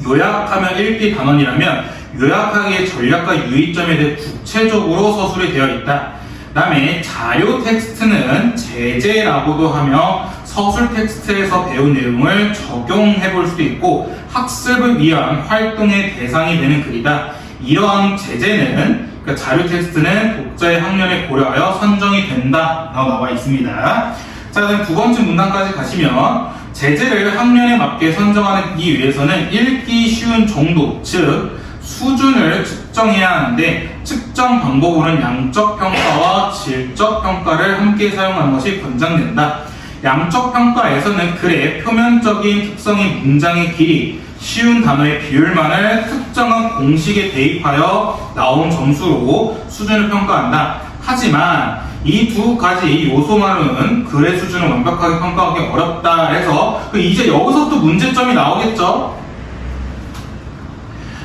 Speaker 1: 요약하면 읽기 단원이라면 요약하기의 전략과 유의점에 대해 구체적으로 서술이 되어 있다. 그 다음에 자료 텍스트는 제재라고도 하며 서술 텍스트에서 배운 내용을 적용해 볼 수도 있고 학습을 위한 활동의 대상이 되는 글이다. 이러한 제재는 그러니까 자료 텍스트는 독자의 학년에 고려하여 선정이 된다 라고 나와 있습니다. 자, 그럼 두 번째 문단까지 가시면 제재를 학년에 맞게 선정하기 위해서는 읽기 쉬운 정도, 즉 수준을 측정해야 하는데 측정 방법으로는 양적 평가와 질적 평가를 함께 사용하는 것이 권장된다. 양적 평가에서는 글의 표면적인 특성인 문장의 길이, 쉬운 단어의 비율만을 특정한 공식에 대입하여 나온 점수로 수준을 평가한다. 하지만 이 두 가지 요소만으로는 글의 수준을 완벽하게 평가하기 어렵다 해서 이제 여기서 또 문제점이 나오겠죠.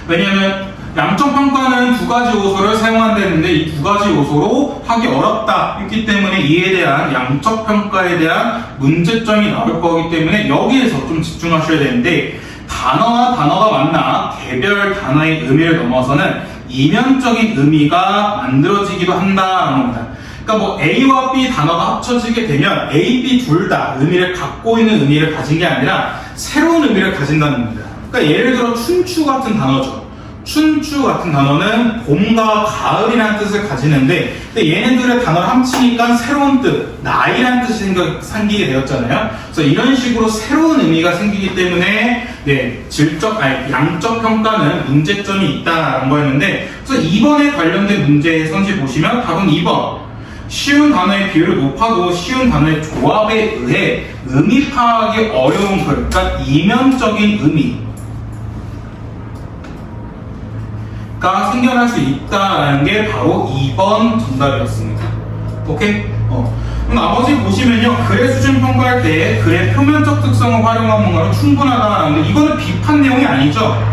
Speaker 1: 왜냐하면 양적 평가는 두 가지 요소를 사용한다는데 이 두 가지 요소로 하기 어렵다 했기 때문에 이에 대한 양적 평가에 대한 문제점이 나올 거기 때문에 여기에서 좀 집중하셔야 되는데 단어와 단어가 만나 개별 단어의 의미를 넘어서는 이면적인 의미가 만들어지기도 한다는 겁니다. 그러니까 뭐 A와 B 단어가 합쳐지게 되면 A, B 둘 다 의미를 갖고 있는 의미를 가진 게 아니라 새로운 의미를 가진다는 겁니다. 그러니까 예를 들어 춘추 같은 단어죠. 춘추 같은 단어는 봄과 가을이라는 뜻을 가지는데 근데 얘네들의 단어를 합치니까 새로운 뜻, 나이라는 뜻이 생기게 되었잖아요. 그래서 이런 식으로 새로운 의미가 생기기 때문에 양적 평가는 문제점이 있다라는 거였는데 그래서 2번에 관련된 문제의 선지 보시면 답은 2번. 쉬운 단어의 비율을 높아도 쉬운 단어의 조합에 의해 의미 파악이 어려운 글, 그러니까 이면적인 의미 가 생겨날 수 있다는 게 바로 2번 정답이었습니다. 오케이? 나머지 보시면요. 글의 수준 평가할 때 글의 표면적 특성을 활용한 뭔가로 충분하다는데 이거는 비판 내용이 아니죠.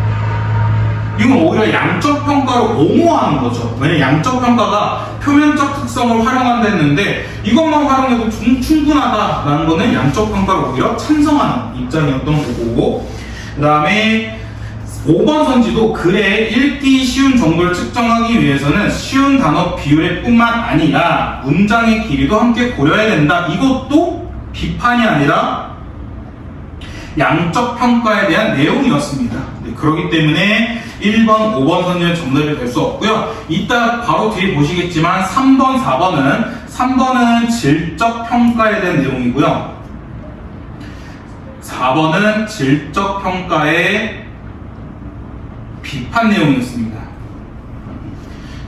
Speaker 1: 이건 오히려 양적 평가로 옹호하는 거죠. 왜냐면 양적 평가가 표면적 특성을 활용한다 했는데 이것만 활용해도 충분하다라는 거는 양적 평가를 오히려 찬성하는 입장이었던 거고 그 다음에 5번 선지도 글의 읽기 쉬운 정도를 측정하기 위해서는 쉬운 단어 비율의 뿐만 아니라 문장의 길이도 함께 고려해야 된다. 이것도 비판이 아니라 양적 평가에 대한 내용이었습니다. 그렇기 때문에 1번, 5번 선지는 정답이 될 수 없고요. 이따 바로 뒤에 보시겠지만 3번, 4번은 질적 평가에 대한 내용이고요. 4번은 질적 평가의 비판 내용이었습니다.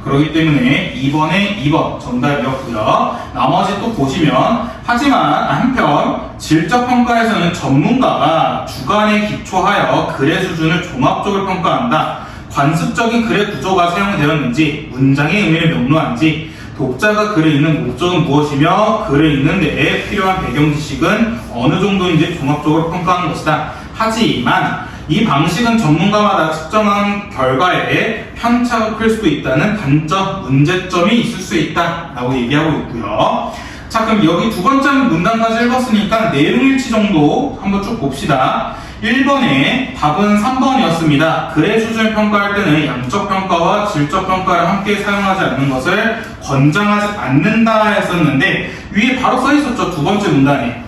Speaker 1: 그렇기 때문에 2번에 2번 정답이었고요. 나머지 또 보시면 하지만 한편 질적 평가에서는 전문가가 주관에 기초하여 글의 수준을 종합적으로 평가한다. 관습적인 글의 구조가 사용되었는지, 문장의 의미를 명료한지, 독자가 글을 읽는 목적은 무엇이며 글을 읽는 데에 필요한 배경 지식은 어느 정도인지 종합적으로 평가하는 것이다. 하지만 이 방식은 전문가마다 측정한 결과에 편차가 클 수도 있다는 단점, 문제점이 있을 수 있다 라고 얘기하고 있고요. 자, 그럼 여기 두 번째 문단까지 읽었으니까 내용 일치 정도 한번 쭉 봅시다. 1번에 답은 3번이었습니다. 글의 수준을 평가할 때는 양적 평가와 질적 평가를 함께 사용하지 않는 것을 권장하지 않는다 했었는데 위에 바로 써 있었죠. 두 번째 문단에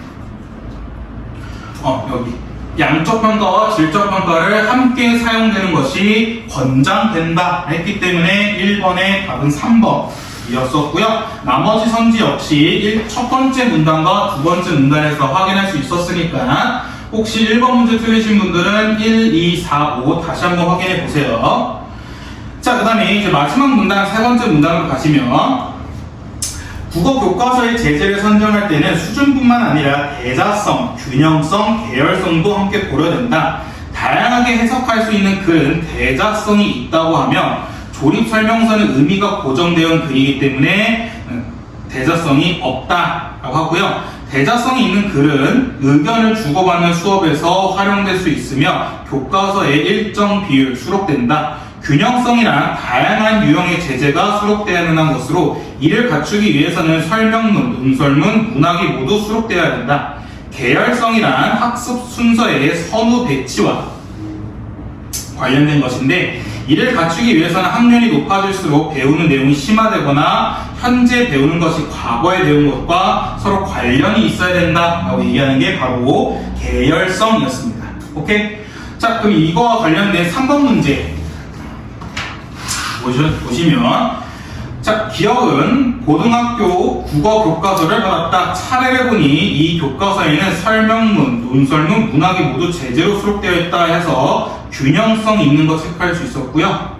Speaker 1: 여기 양적 평가와 질적 평가를 함께 사용되는 것이 권장된다 했기 때문에 1번의 답은 3번이었었고요. 나머지 선지 역시 첫 번째 문단과 두 번째 문단에서 확인할 수 있었으니까 혹시 1번 문제 틀리신 분들은 1, 2, 4, 5 다시 한번 확인해 보세요. 자, 그 다음에 이제 마지막 문단, 세 번째 문단으로 가시면 국어 교과서의 제재를 선정할 때는 수준뿐만 아니라 대자성, 균형성, 계열성도 함께 고려된다. 다양하게 해석할 수 있는 글은 대자성이 있다고 하면 조립 설명서는 의미가 고정되어 있는 글이기 때문에 대자성이 없다라고 하고요. 대자성이 있는 글은 의견을 주고받는 수업에서 활용될 수 있으며 교과서에 일정 비율 수록된다. 균형성이란 다양한 유형의 제재가 수록되어야 하는 것으로 이를 갖추기 위해서는 설명문, 논설문, 문학이 모두 수록되어야 된다. 계열성이란 학습 순서의 선후 배치와 관련된 것인데 이를 갖추기 위해서는 학년이 높아질수록 배우는 내용이 심화되거나 현재 배우는 것이 과거에 배운 것과 서로 관련이 있어야 된다라고 얘기하는 게 바로 계열성이었습니다. 오케이? 자, 그럼 이거와 관련된 3번 문제 보시면 자, 기억은 고등학교 국어 교과서를 받았다. 차례를 보니 이 교과서에는 설명문, 논설문, 문학이 모두 제재로 수록되어 있다 해서 균형성 있는 거 체크할 수 있었고요.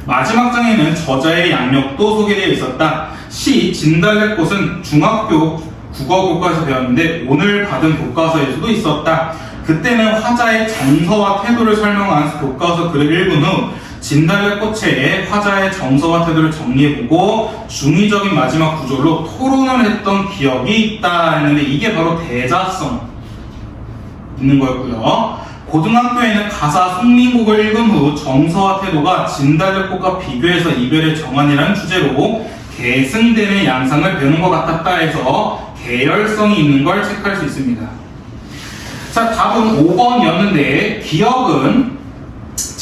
Speaker 1: 마지막 장에는 저자의 양력도 소개되어 있었다. 시 진달래꽃은 중학교 국어 교과서 배웠는데 오늘 받은 교과서에서도 있었다. 그때는 화자의 정서와 태도를 설명한 교과서 글을 읽은 후 진달래꽃의 화자의 정서와 태도를 정리해보고 중의적인 마지막 구절로 토론을 했던 기억이 있다 했는데 이게 바로 대자성 있는 거였고요. 고등학교에는 가사 송민곡을 읽은 후 정서와 태도가 진달래꽃과 비교해서 이별의 정환이라는 주제로 계승되는 양상을 배우는 것 같았다 해서 계열성이 있는 걸 체크할 수 있습니다. 자, 답은 5번이었는데 기억은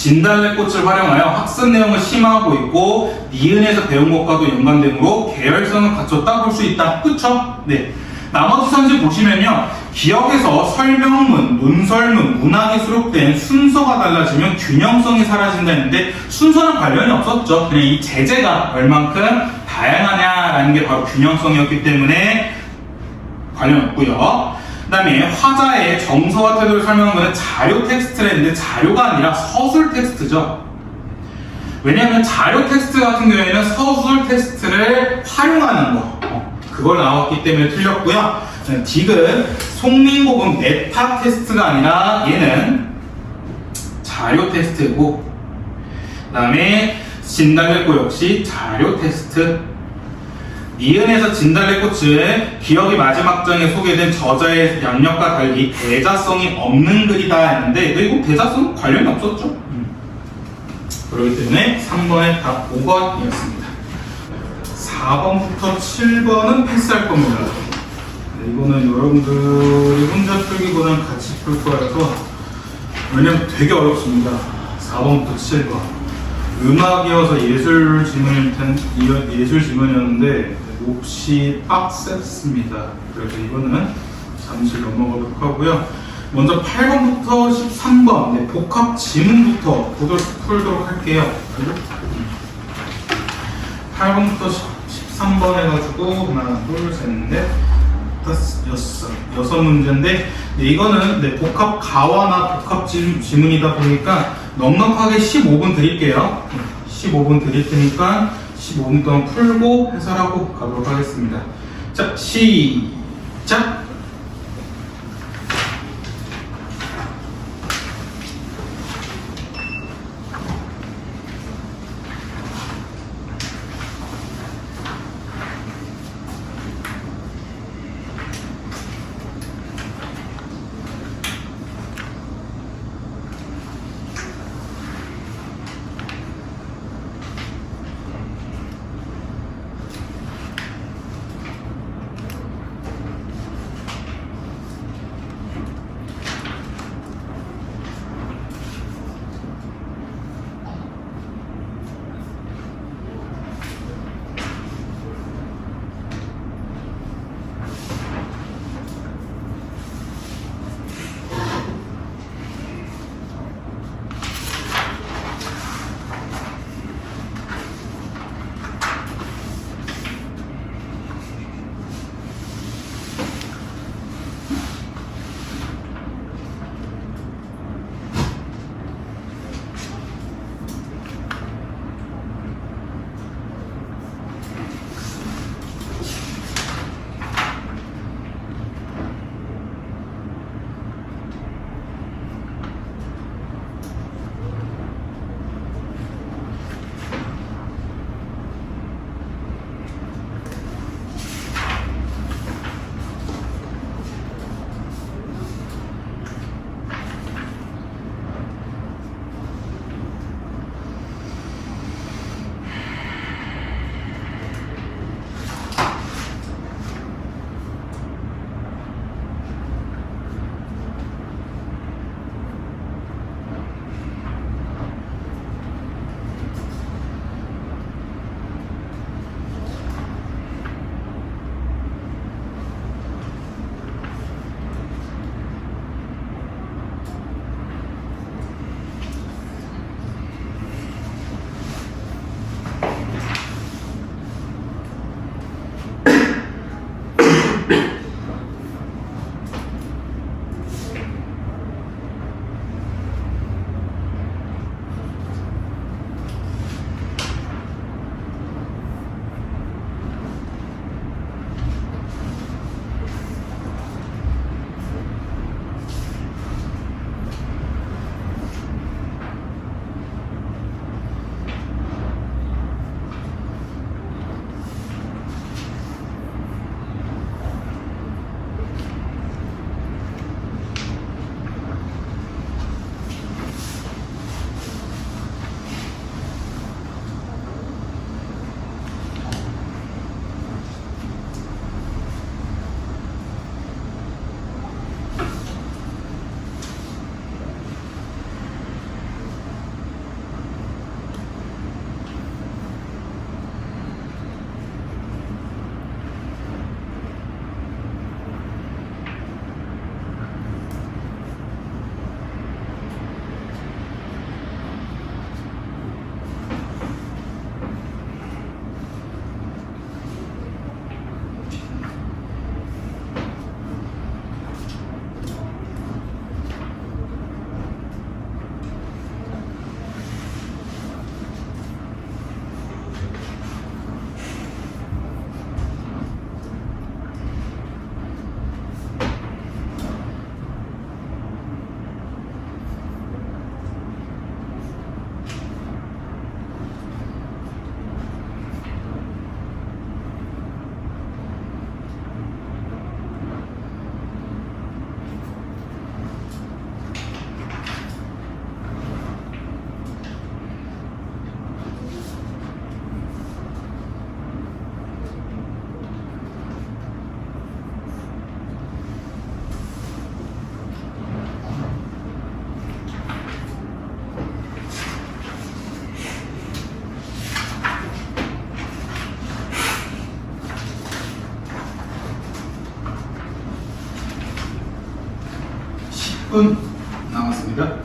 Speaker 1: 진달래꽃을 활용하여 학습 내용을 심화하고 있고 니은에서 배운 것과도 연관되므로 계열성을 갖췄다 볼 수 있다. 그쵸? 네. 나머지 선지 보시면요. 기억에서 설명문, 논설문, 문학이 수록된 순서가 달라지면 균형성이 사라진다 했는데 순서는 관련이 없었죠. 그냥 이 제재가 얼만큼 다양하냐라는 게 바로 균형성이었기 때문에 관련 없고요. 그 다음에 화자의 정서와 태도를 설명한 것은 자료 텍스트라 했는데 자료가 아니라 서술 텍스트죠. 왜냐하면 자료 텍스트 같은 경우에는 서술 텍스트를 활용하는 거 그걸 나왔기 때문에 틀렸고요. 딕은 송민곡은 메타 텍스트가 아니라 얘는 자료 텍스트고, 그 다음에 진달래꽃 역시 자료 텍스트. 니은에서 진달래꽃은 기억의 마지막 장에 소개된 저자의 양력과 달리 대자성이 없는 글이다 했는데 이거 대자성 관련이 없었죠. 그렇기 때문에 3번의 답 5번이었습니다. 4번부터 7번은 패스할 겁니다. 네, 이거는 여러분들이 혼자 풀기보다는 같이 풀 거라서, 왜냐면 되게 어렵습니다. 4번부터 7번. 음악이어서 예술 지문이었는데 몹시 빡셌습니다. 그래서 이거는 잠시 넘어가도록 하고요. 먼저 8번부터 13번 네, 복합 지문부터 풀도록 할게요. 8번부터 13번 해가지고 하나, 둘, 셋, 넷, 다섯, 여섯 문제인데 네, 이거는 네, 복합 가와나 복합 지문이다 보니까 넉넉하게 15분 드릴게요. 15분 드릴 테니까 15분 동안 풀고 해설하고 가도록 하겠습니다. 자, 시작! 10분 남았습니다.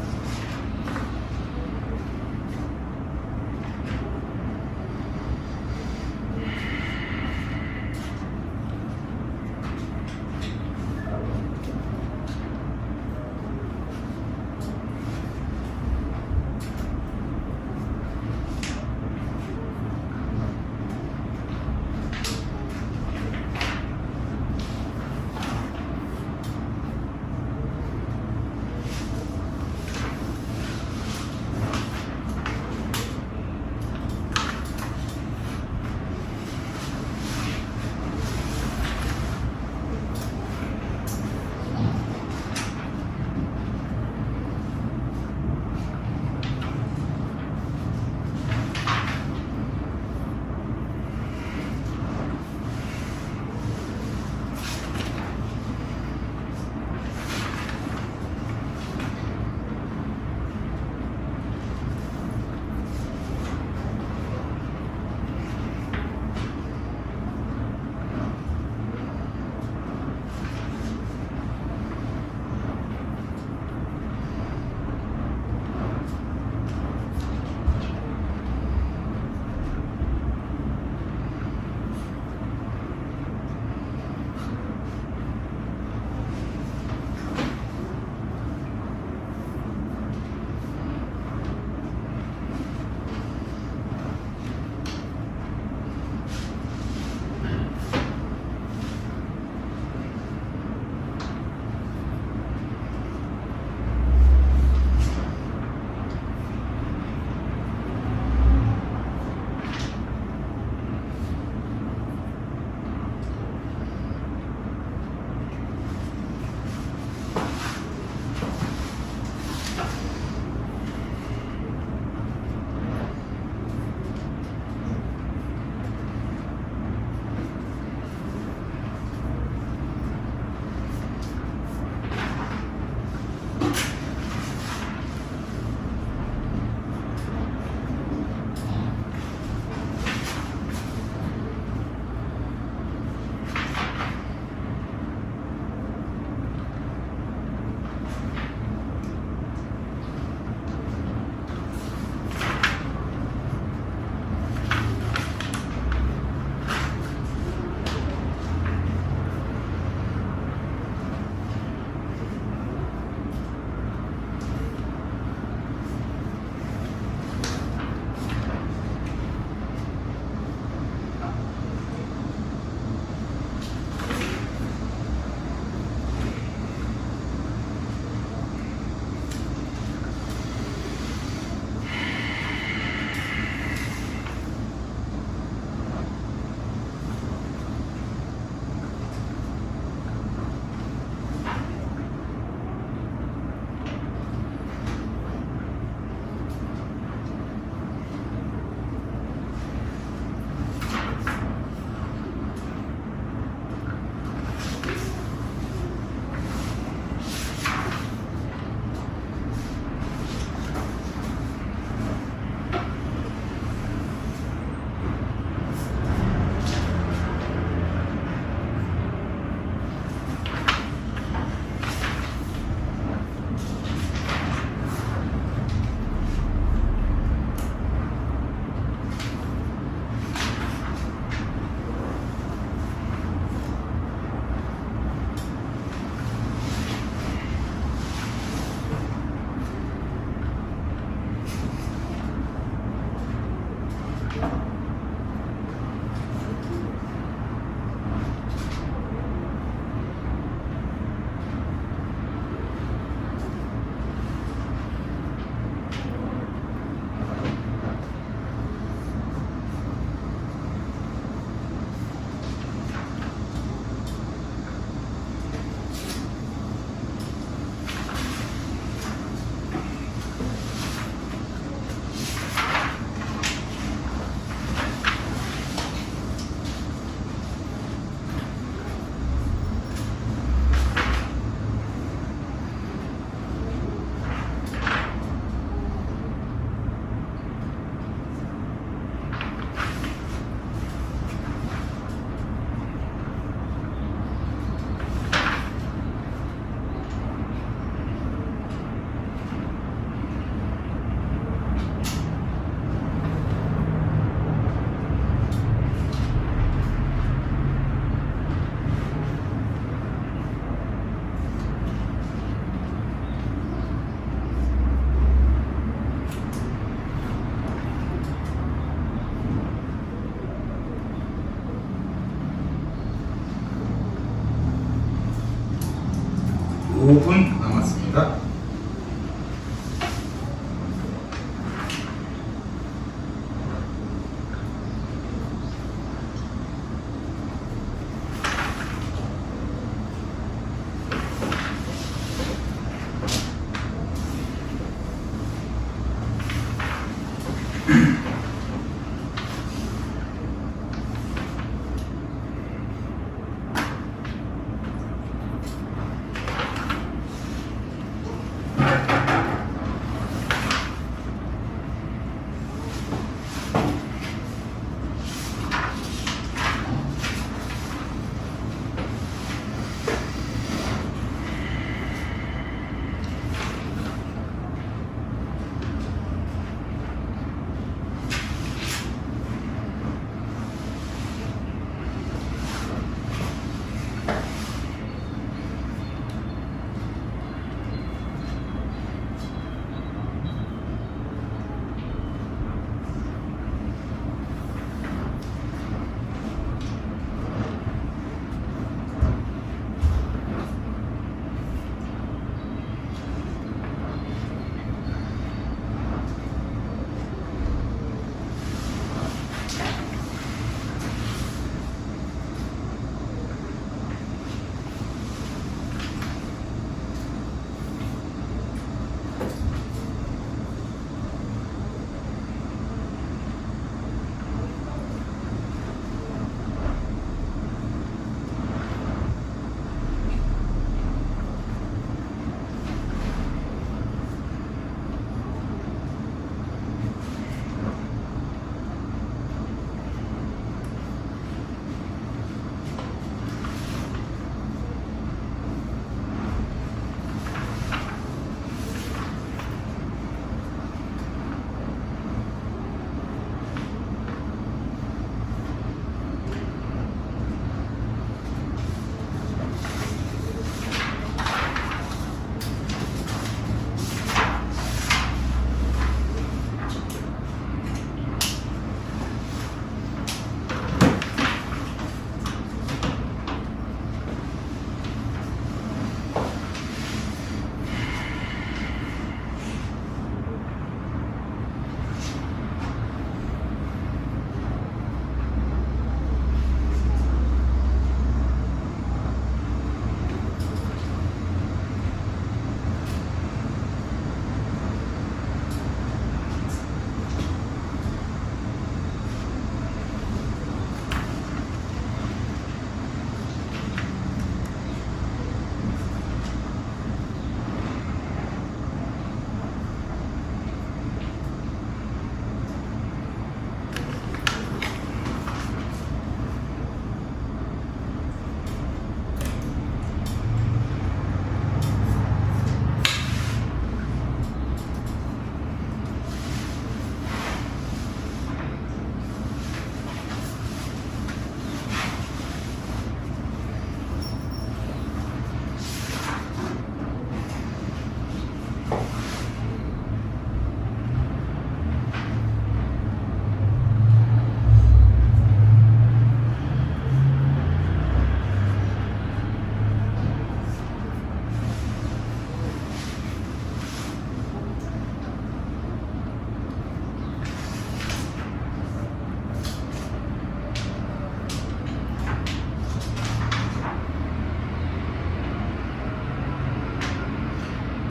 Speaker 1: 5분 남았습니다.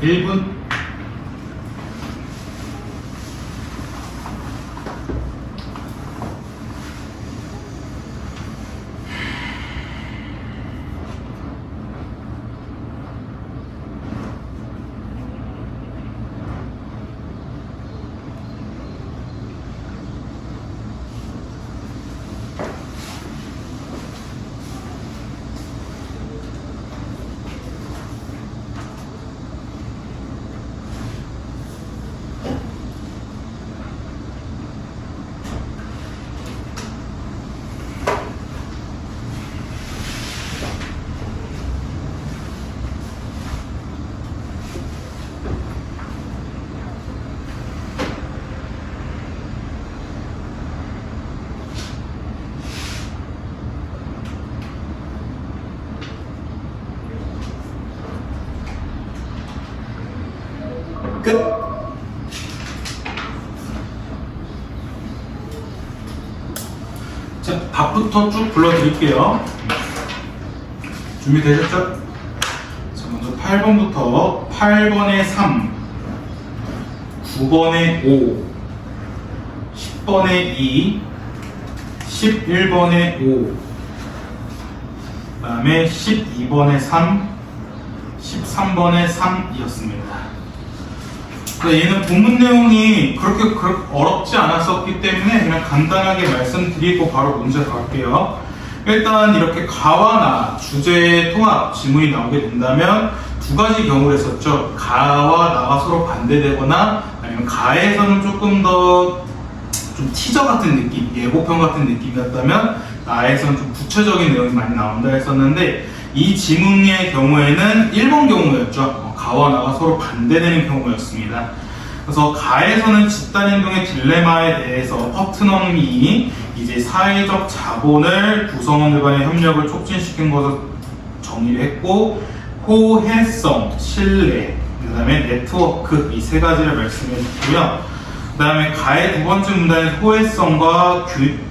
Speaker 1: 일 분 자, 답부터 쭉 불러드릴게요. 준비되셨죠? 자, 먼저 8번부터 8번에 3, 9번에 5, 10번에 2, 11번에 5, 그 다음에 12번에 3, 13번에 3이었습니다. 얘는 본문 내용이 그렇게 어렵지 않았었기 때문에 그냥 간단하게 말씀드리고 바로 문제 갈게요. 일단 이렇게 가와 나 주제 통합 지문이 나오게 된다면 두 가지 경우를 했었죠. 가와 나가 서로 반대되거나 아니면 가에서는 조금 더 좀 티저 같은 느낌, 예고편 같은 느낌이었다면 나에서는 좀 구체적인 내용이 많이 나온다 했었는데 이 지문의 경우에는 1번 경우였죠. 가와 나가 서로 반대되는 경우였습니다. 그래서 가에서는 집단행동의 딜레마에 대해서 퍼트넘이 이제 사회적 자본을 구성원들 간의 협력을 촉진시킨 것을 정의를 했고, 호혜성, 신뢰, 그 다음에 네트워크 이 세 가지를 말씀해 주고요. 그 다음에 가의 두 번째 문단의 호혜성과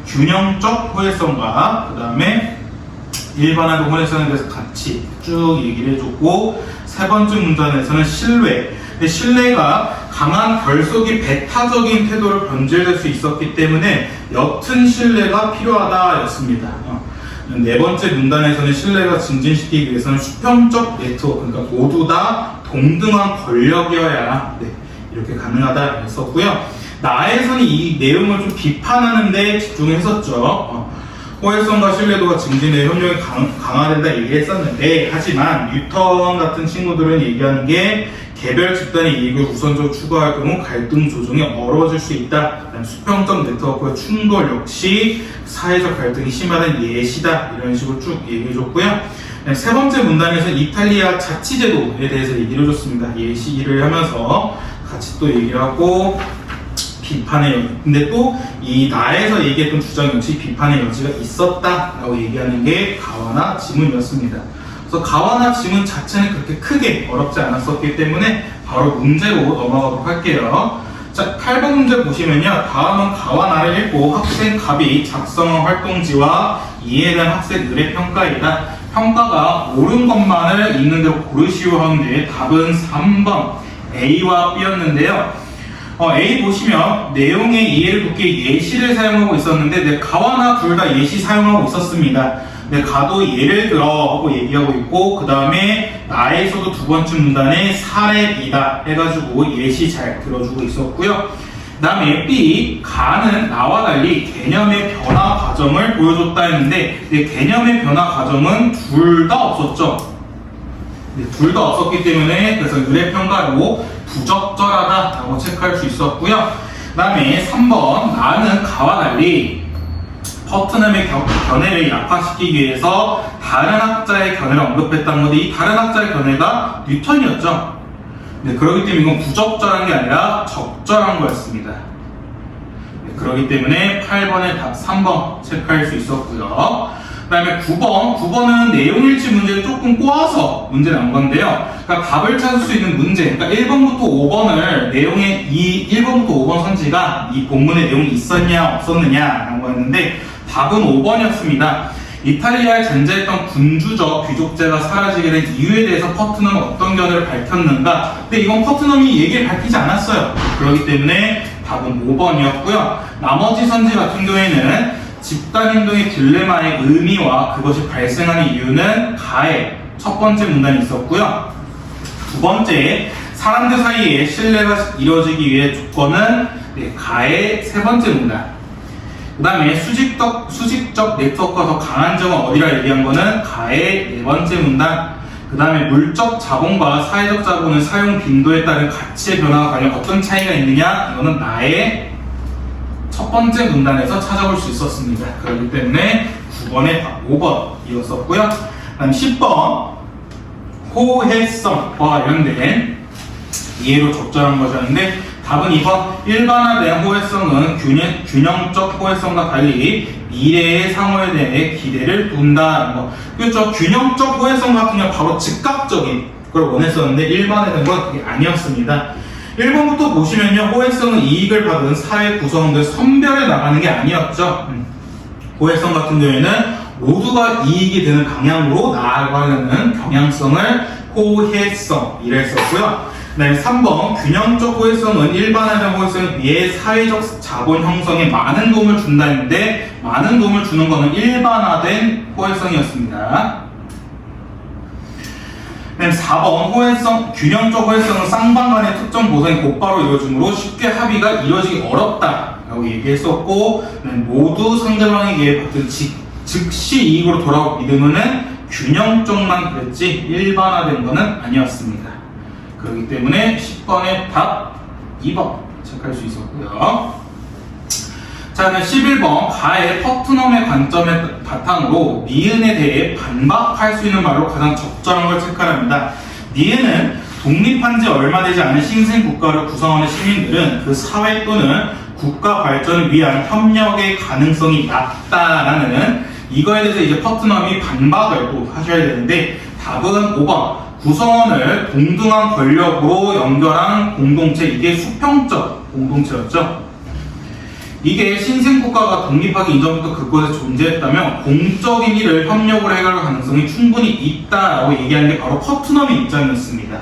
Speaker 1: 균형적 호혜성과 그 다음에 일반화된 호혜성에 대해서 같이 쭉 얘기를 해줬고, 세 번째 문단에서는 신뢰. 근데 신뢰가 강한 결속이 배타적인 태도를 변질될 수 있었기 때문에 옅은 신뢰가 필요하다였습니다. 네 번째 문단에서는 신뢰가 증진시키기 위해서는 수평적 네트워크, 그러니까 모두 다 동등한 권력이어야 이렇게 가능하다 했었고요. 나에서는 이 내용을 좀 비판하는 데 집중했었죠. 호혜성과 신뢰도가 증진해 협력이 강화된다 얘기했었는데, 하지만 뉴턴 같은 친구들은 얘기하는 게 개별 집단의 이익을 우선적으로 추구할 경우 갈등 조정이 어려워질 수 있다. 수평적 네트워크의 충돌 역시 사회적 갈등이 심화된 예시다. 이런 식으로 쭉 얘기해줬고요. 세 번째 문단에서 이탈리아 자치제도에 대해서 얘기를 해줬습니다. 예시를 하면서 같이 또 얘기를 하고 비판의 근데 또 이 나에서 얘기했던 주장 역시 비판의 여지가 있었다라고 얘기하는 게 가와나 지문이었습니다. 그래서 가와나 지문 자체는 그렇게 크게 어렵지 않았었기 때문에 바로 문제로 넘어가도록 할게요. 자, 8번 문제 보시면요. 다음은 가와나를 읽고 학생 갑이 작성한 활동지와 이에 대한 학생 의뢰 평가이다. 평가가 옳은 것만을 있는 대로 고르시오 하는데 답은 3번 A와 B였는데요. A 보시면 내용의 이해를 돕기 예시를 사용하고 있었는데 가와나 둘 다 예시 사용하고 있었습니다. 가도 예를 들어 하고 얘기하고 있고, 그 다음에 나에서도 두 번째 문단에 사례이다 해가지고 예시 잘 들어주고 있었고요. 그 다음에 B, 가는 나와 달리 개념의 변화 과정을 보여줬다 했는데 개념의 변화 과정은 둘 다 없었죠. 둘 다 없었기 때문에 그래서 의뢰평가로 부적절하다라고 체크할 수 있었고요. 그 다음에 3번, 나는 가와 달리 퍼트넘의 견해를 약화시키기 위해서 다른 학자의 견해를 언급했다는 건데 이 다른 학자의 견해가 뉴턴이었죠. 그렇기 때문에 이건 부적절한 게 아니라 적절한 거였습니다. 그렇기 때문에 8번의 답 3번 체크할 수 있었고요. 그 다음에 9번은 내용일치 문제를 조금 꼬아서 문제 나온 건데요. 그러니까 답을 찾을 수 있는 문제, 그러니까 1번부터 5번을 내용의 이 1번부터 5번 선지가 이 본문의 내용이 있었냐 없었느냐라는 거였는데 답은 5번이었습니다. 이탈리아에 잔재했던 군주적 귀족제가 사라지게 된 이유에 대해서 퍼트넘은 어떤 견해를 밝혔는가? 근데 이건 퍼트넘이 얘기를 밝히지 않았어요. 그렇기 때문에 답은 5번이었고요. 나머지 선지 같은 경우에는 집단행동의 딜레마의 의미와 그것이 발생하는 이유는 가의 첫 번째 문단이 있었고요. 두 번째, 사람들 사이에 신뢰가 이루어지기 위해 조건은 가의 세 번째 문단. 그 다음에 수직적 네트워크가 더 강한 점은 어디라 얘기한 거는 가의 네 번째 문단. 그 다음에 물적 자본과 사회적 자본의 사용 빈도에 따른 가치의 변화가 과연 어떤 차이가 있느냐, 이거는 나의 첫 번째 문단에서 찾아볼 수 있었습니다. 그렇기 때문에 9번에 5번이었었고요. 그 다음 10번, 호혜성과 관련된 이해로 적절한 것이었는데 답은 2번, 일반화된 호혜성은 균형적 호혜성과 달리 미래의 상호에 대해 기대를 둔다는 거. 그렇죠. 균형적 호혜성 같은 경우는 바로 즉각적인 걸 원했었는데 일반화된 건 그게 아니었습니다. 1번부터 보시면요, 호혜성은 이익을 받은 사회 구성원들 선별해 나가는 게 아니었죠. 호혜성 같은 경우에는 모두가 이익이 되는 방향으로 나아가려는 경향성을 호혜성 이라 했었고요. 그 다음에 3번 균형적 호혜성은 일반화된 호혜성에 비해 사회적 자본 형성에 많은 도움을 준다 했는데 많은 도움을 주는 것은 일반화된 호혜성이었습니다. 그 다음에 4번 균형적 호혜성은 쌍방 간의 특정 보상이 곧바로 이루어지므로 쉽게 합의가 이루어지기 어렵다 라고 얘기했었고, 모두 상대방에게 받은 즉시 이익으로 돌아올 믿음은 균형적만 그랬지 일반화된 것은 아니었습니다. 그렇기 때문에 10번의 답 2번 체크할 수 있었고요. 자, 11번 가의 퍼트넘의 관점의 바탕으로 니은에 대해 반박할 수 있는 말로 가장 적절한 걸 체크합니다. 니은은 독립한 지 얼마 되지 않은 신생 국가를 구성하는 시민들은 그 사회 또는 국가 발전을 위한 협력의 가능성이 낮다라는 이거에 대해서 이제 퍼트넘이 반박을 또 하셔야 되는데 답은 5번 구성원을 동등한 권력으로 연결한 공동체, 이게 수평적 공동체였죠. 이게 신생국가가 독립하기 이전부터 그곳에 존재했다면 공적인 일을 협력으로 해결할 가능성이 충분히 있다라고 얘기하는 게 바로 퍼트넘의 입장이었습니다.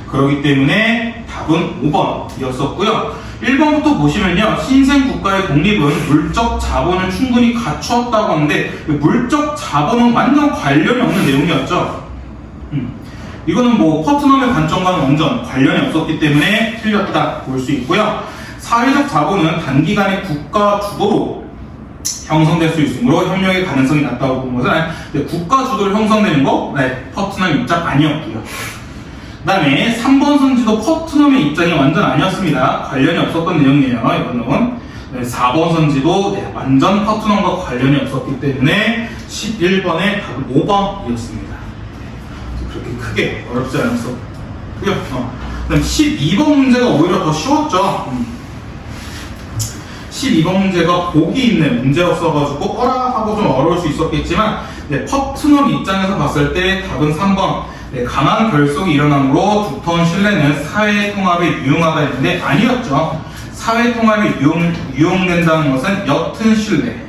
Speaker 1: 그렇기 때문에 답은 5번이었었고요. 1번부터 보시면요, 신생국가의 독립은 물적 자본을 충분히 갖추었다고 하는데 물적 자본은 완전 관련이 없는 내용이었죠. 이거는 뭐 퍼트넘의 관점과는 완전 관련이 없었기 때문에 틀렸다 볼 수 있고요. 사회적 자본은 단기간에 국가 주도로 형성될 수 있으므로 협력의 가능성이 낮다고 본 것은 국가 주도로 형성되는 거 퍼트넘 입장 아니었고요. 그 다음에 3번 선지도 퍼트넘의 입장이 완전 아니었습니다. 관련이 없었던 내용이에요. 이거는 4번 선지도 완전 퍼트넘과 관련이 없었기 때문에 11번의 답은 5번이었습니다. 그렇게 크게 어렵지 않았었고요. 그 다음 12번 문제가 오히려 더 쉬웠죠. 12번 문제가 보기 있는 문제였어가지고 하고 좀 어려울 수 있었겠지만 퍼트넘 입장에서 봤을 때 답은 3번 강한 결속이 일어나므로 두터운 신뢰는 사회통합에 유용하다 했는데 아니었죠. 사회통합이 유용된다는 것은 옅은 신뢰가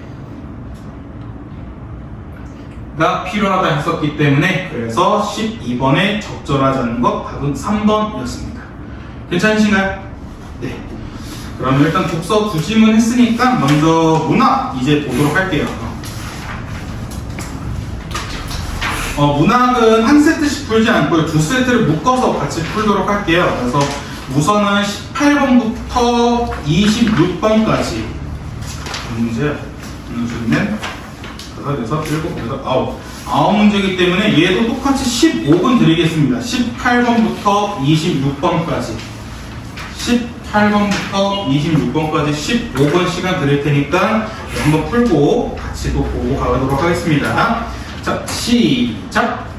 Speaker 1: 필요하다 했었기 때문에 그래서 12번에 적절하지 않은 것 답은 3번이었습니다. 괜찮으신가요? 네. 그럼 일단 독서 두 지문 했으니까 먼저 문학 이제 보도록 할게요. 문학은 한 세트씩 풀지 않고요. 두 세트를 묶어서 같이 풀도록 할게요. 그래서 우선은 18번부터 26번까지 문제 하나, 둘, 넷, 다섯, 여섯, 일곱, 여덟, 아홉 문제이기 때문에 얘도 똑같이 15분 드리겠습니다. 18번부터 26번까지 18번부터 26번까지 15분 시간 드릴 테니까 한번 풀고 같이 또 보고 가도록 하겠습니다. 자, 시작!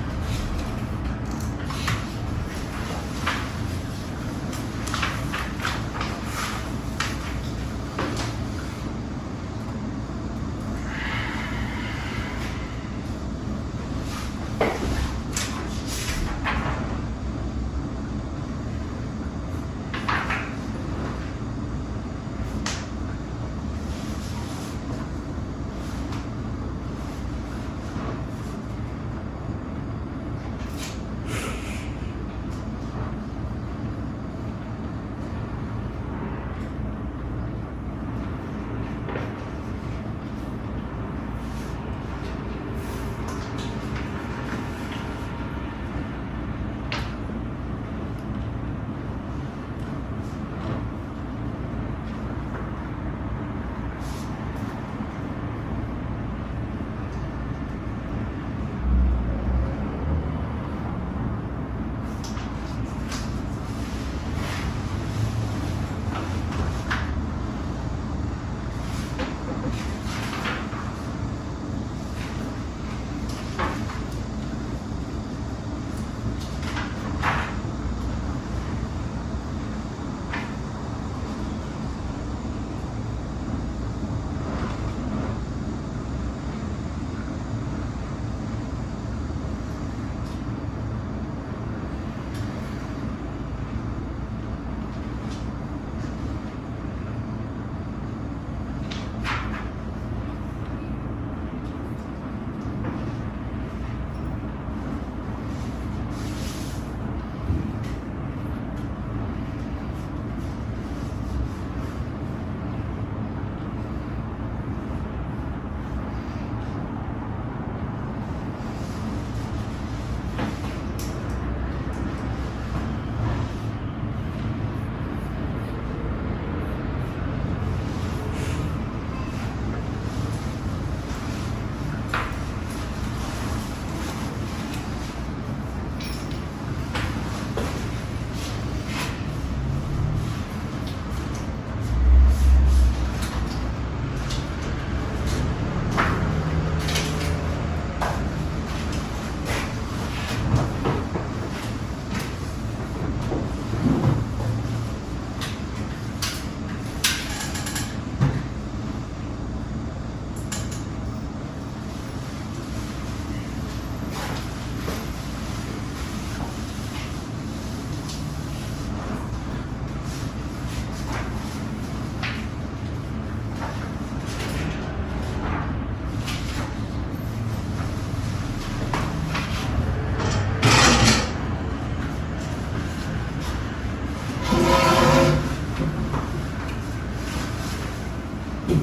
Speaker 1: 네,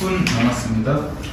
Speaker 1: 10분 남았습니다.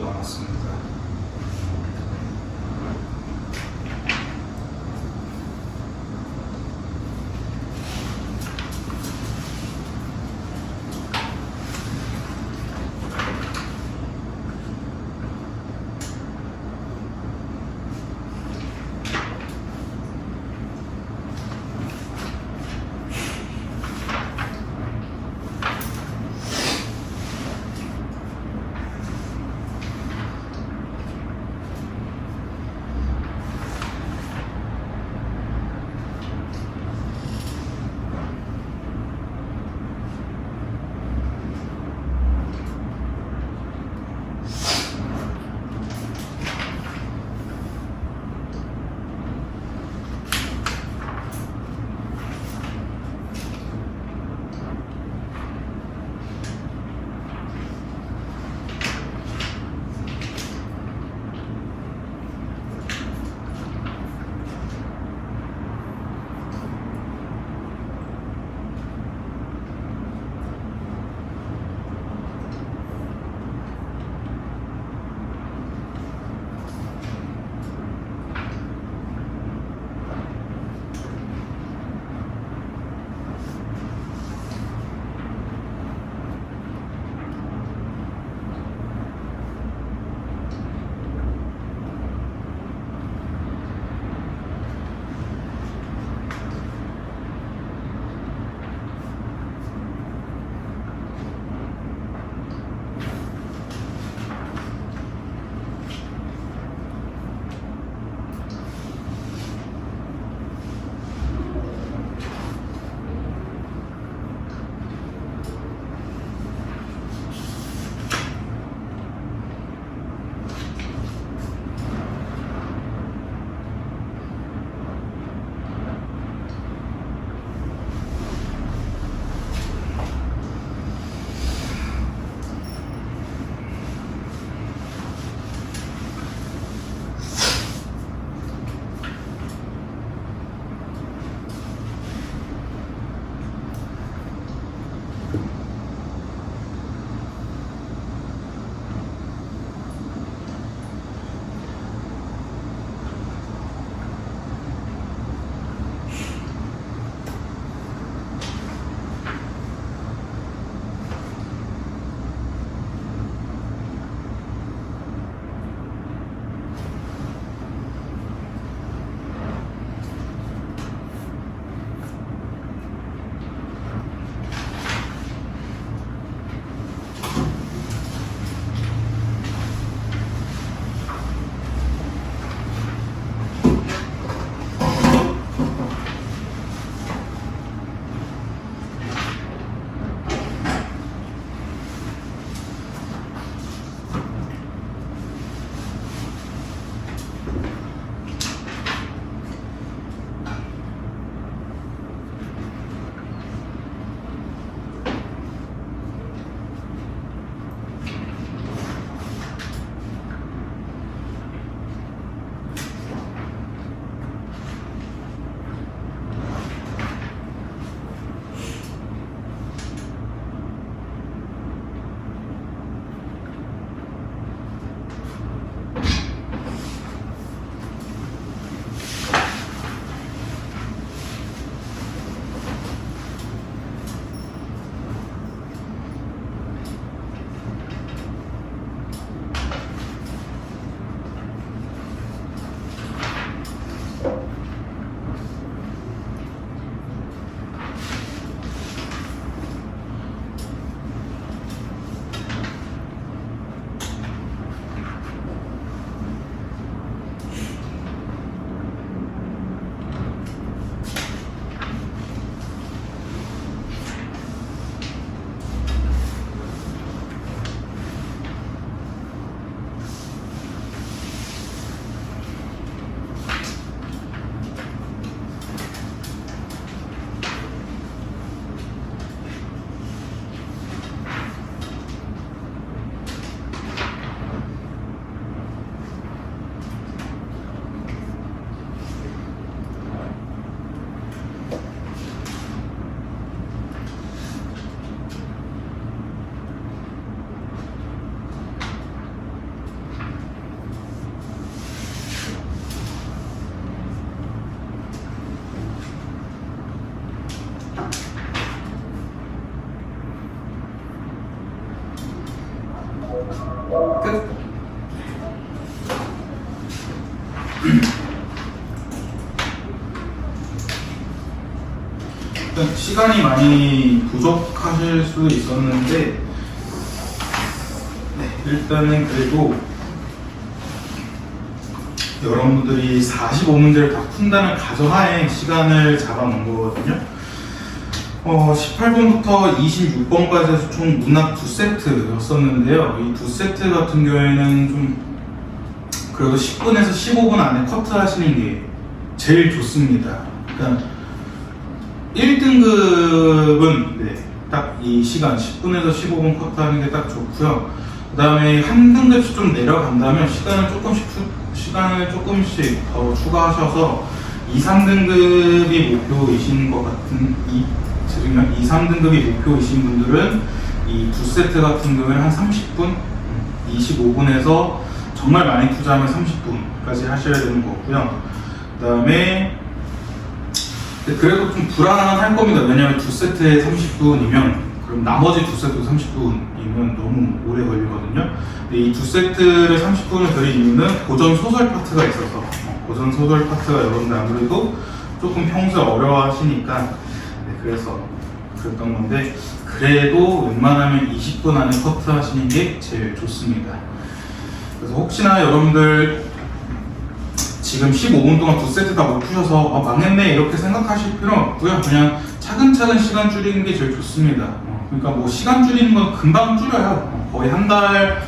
Speaker 1: 나왔습니다. 일단 시간이 많이 부족하실 수도 있었는데, 네, 일단은 그래도 여러분들이 45문제를 다 푼다는 가정하에 시간을 잡아놓은 거거든요. 18번부터 26번까지 해서 총 문학 2세트였었는데요. 이 2세트 같은 경우에는 좀 그래도 10분에서 15분 안에 커트 하시는 게 제일 좋습니다. 그러니까 1등급은 딱 이 시간 10분에서 15분 커트 하는 게 딱 좋고요. 그 다음에 한 등급씩 좀 내려간다면 시간을 조금씩 더 추가하셔서 2, 3등급이 목표이신 것 같은 2, 3등급이 목표이신 분들은 이 2세트 같은 경우에는 한 30분, 25분에서 정말 많이 투자하면 30분까지 하셔야 되는 거고요. 그 다음에 그래도 좀 불안할 겁니다. 왜냐하면 2세트에 30분이면 그럼 나머지 2세트 30분이면 너무 오래 걸리거든요. 근데 이 2세트를 30분을 드린 이유는 고전 소설 파트가 있어서 고전 소설 파트가 여러분들 아무래도 조금 평소에 어려워하시니까 그래서 그랬던 건데, 그래도 웬만하면 20분 안에 커트 하시는 게 제일 좋습니다. 그래서 혹시나 여러분들 지금 15분 동안 2세트 다 못 푸셔서 망했네 이렇게 생각하실 필요는 없고요. 그냥 차근차근 시간 줄이는 게 제일 좋습니다. 그러니까 뭐 시간 줄이는 건 금방 줄여요. 거의 한 달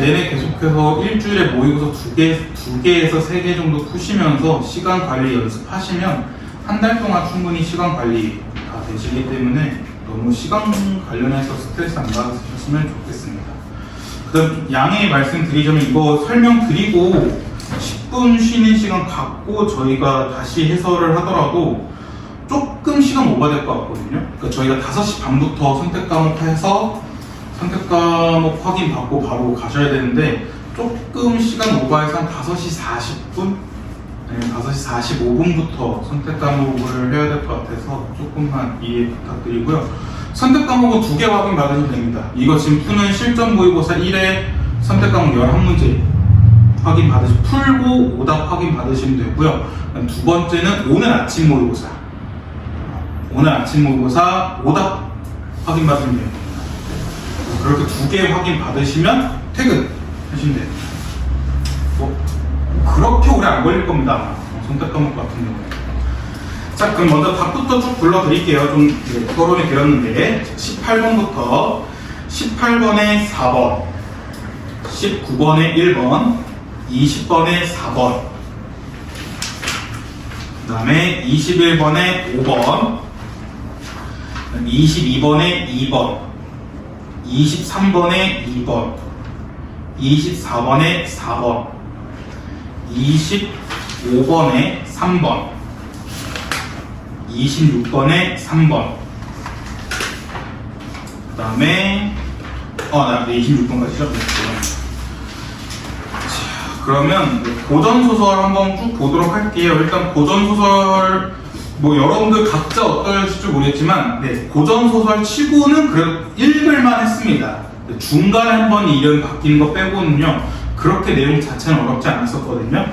Speaker 1: 내내 계속해서 일주일에 모의고사 2개에서 3개 정도 푸시면서 시간 관리 연습하시면 한 달 동안 충분히 시간 관리가 되시기 때문에 너무 시간 관련해서 스트레스 안 받으셨으면 좋겠습니다. 그다음 양해 말씀드리자면 이거 설명드리고 10분 쉬는 시간 갖고 저희가 다시 해설을 하더라도 조금 시간 오버될 것 같거든요. 그러니까 저희가 5시 반부터 선택 과목 해서 선택 과목 확인 받고 바로 가셔야 되는데 조금 시간 오버해서 한 5시 40분? 아니면 5시 45분부터 선택 과목을 해야 될 것 같아서 조금만 이해 부탁드리고요. 선택 과목은 2개 확인 받으시면 됩니다. 이거 지금 푸는 실전 모의고사 1회 선택 과목 11문제 확인 풀고 오답 확인 받으시면 되고요. 두 번째는 오늘 아침 모의고사. 오늘 아침 모의고사 오답 확인 받으면 됩니다. 그렇게 2개 확인 받으시면 퇴근 하시면 돼요. 뭐 그렇게 오래 안 걸릴 겁니다. 아마. 선택 과목 같은 경우에. 자, 그럼 먼저 답부터 쭉 불러드릴게요. 좀 토론이 되었는데 18번부터 18번에 4번, 19번에 1번, 20번에 4번, 그 다음에 21번에 5번, 22번에 2번, 23번에 2번, 24번에 4번, 25번에 3번, 26번에 3번, 그 다음에 26번까지죠? 그러면 고전소설 한번 쭉 보도록 할게요. 일단 고전소설 뭐 여러분들 각자 어떨지 모르겠지만 고전소설 치고는 그래도 읽을만 했습니다. 중간에 한번 이름 바뀌는 거 빼고는요 그렇게 내용 자체는 어렵지 않았었거든요.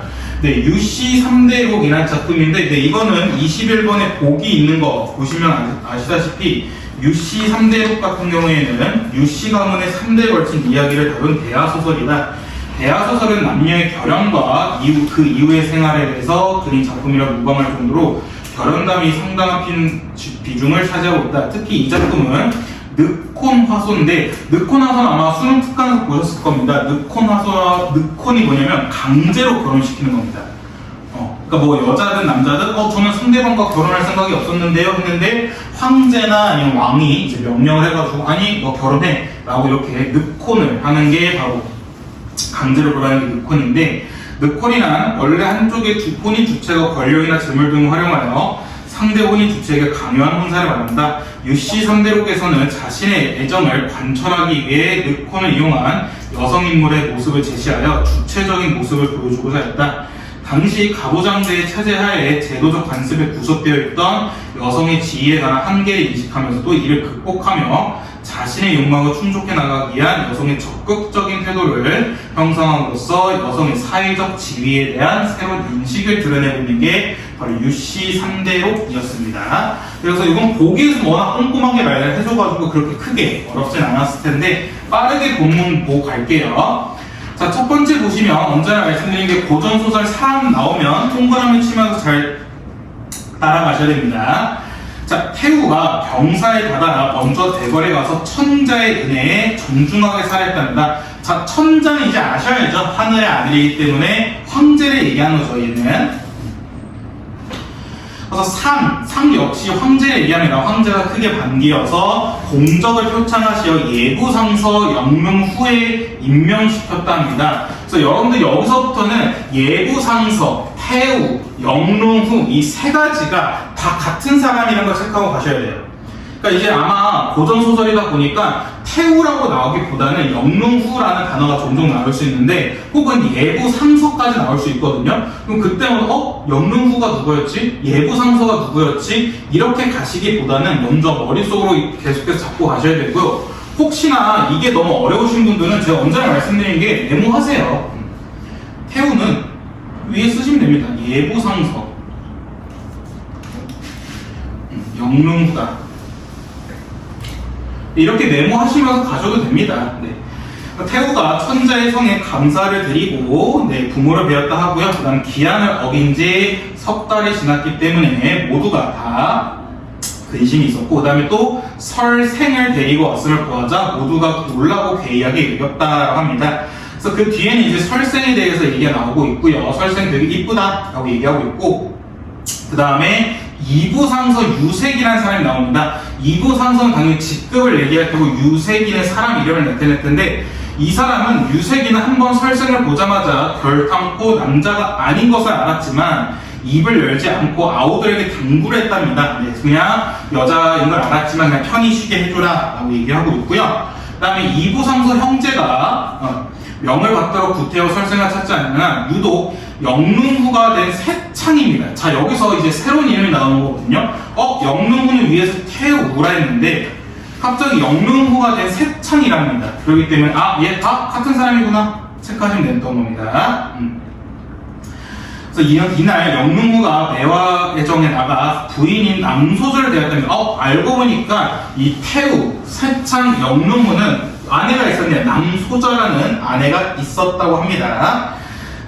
Speaker 1: 유씨 3대록이라는 작품인데 이거는 21번에 복이 있는 거 보시면 아시다시피 유씨 3대록 같은 경우에는 유씨 가문의 3대에 걸친 이야기를 다룬 대하소설이다. 대하소설은 남녀의 결연과 그 이후의 생활에 대해서 그린 작품이라 무방할 정도로 결연감이 상당한 비중을 차지하고 있다. 특히 이 작품은 늑혼화소인데 늑혼화소는 아마 수능 특강에서 보셨을 겁니다. 늑혼이 뭐냐면 강제로 결혼시키는 겁니다. 그러니까 뭐 여자든 남자든 저는 상대방과 결혼할 생각이 없었는데요 했는데 황제나 아니면 왕이 이제 명령을 해가지고 아니 너 결혼해 라고 이렇게 늑혼을 하는 게 바로 강제로 결혼하는 게 늑혼인데, 늑혼이란 원래 한쪽의 혼인 주체가 권력이나 재물 등을 활용하여 상대 혼인 주체에게 강요한 혼사를 말한다. 유씨 3대록에서는 자신의 애정을 관철하기 위해 늑혼을 이용한 여성 인물의 모습을 제시하여 주체적인 모습을 보여주고자 했다. 당시 가부장제의 차제하에 제도적 관습에 구속되어 있던 여성의 지위에 관한 한계를 인식하면서도 이를 극복하며 자신의 욕망을 충족해 나가기 위한 여성의 적극적인 태도를 형성함으로써 여성의 사회적 지위에 대한 새로운 인식을 드러내고 있는 게 바로 유씨 3대록이었습니다. 그래서 이건 보기에서 워낙 꼼꼼하게 말을 해줘가지고 그렇게 크게 어렵진 않았을 텐데 빠르게 본문 보고 갈게요. 자, 첫 번째 보시면 언제나 말씀드린 게 고전소설 3 나오면 동그라미 치면서 잘 따라가셔야 됩니다. 자, 태우가 병사에 받아 먼저 대궐에 가서 천자의 은혜에 정중하게 살았답니다. 자, 천자는 이제 아셔야죠. 하늘의 아들이기 때문에 황제를 얘기하는 거죠, 얘는. 그래서 상 역시 황제를 얘기합니다. 황제가 크게 반기여서 공적을 표창하시어 예부상서 영릉후에 임명시켰다 합니다. 그래서 여러분들 여기서부터는 예부상서, 태우, 영릉후 이 세 가지가 다 같은 사람이라는 걸 체크하고 가셔야 돼요. 그러니까 이제 아마 고전소설이다 보니까 태우라고 나오기보다는 영릉후라는 단어가 종종 나올 수 있는데 혹은 예부상서까지 나올 수 있거든요. 그럼 그때는 영릉후가 누구였지? 예부상서가 누구였지? 이렇게 가시기보다는 먼저 머릿속으로 계속해서 잡고 가셔야 되고요. 혹시나 이게 너무 어려우신 분들은 제가 언제나 말씀드린 게 메모하세요. 태우는 위에 쓰시면 됩니다. 예부상서 영릉후다. 이렇게 메모하시면서 가셔도 됩니다. 네. 태우가 천자의 성에 감사를 드리고 부모를 배웠다 하고요. 그 다음 기한을 어긴 지 석 달이 지났기 때문에 모두가 다 근심이 있었고 그 다음에 또 설생을 데리고 왔음을 보아자 모두가 놀라고 괴이하게 여겼다라고 합니다. 그래서 그 뒤에는 이제 설생에 대해서 얘기가 나오고 있고요. 설생 되게 이쁘다 라고 얘기하고 있고 그 다음에 이부상서 유색이라는 사람이 나옵니다. 이부상서는 당연히 직급을 얘기할 테고 유색이는 사람 이름을 나타낼 텐데 이 사람은 유색이는 한번 설생을 보자마자 결탄코 남자가 아닌 것을 알았지만 입을 열지 않고 아우들에게 당부를 했답니다. 그냥 여자인 걸 알았지만 그냥 편히 쉬게 해줘라 라고 얘기하고 있고요. 그 다음에 이부상서 형제가 명을 받도록 구태여 설생을 찾지 않는 한 유독 영릉후가 된 세창입니다. 자, 여기서 이제 새로운 이름이 나오는 거거든요. 영릉후는 위에서 태우라 했는데 갑자기 영릉후가 된 세창이랍니다. 그렇기 때문에 얘 다 같은 사람이구나 체크하시면 된다는 겁니다. 그래서 이날 영릉후가 매화애정에 나가 부인인 남소절을 대했더니 알고 보니까 이 태우, 세창, 영릉후는 아내가 있었네요. 남소절라는 아내가 있었다고 합니다.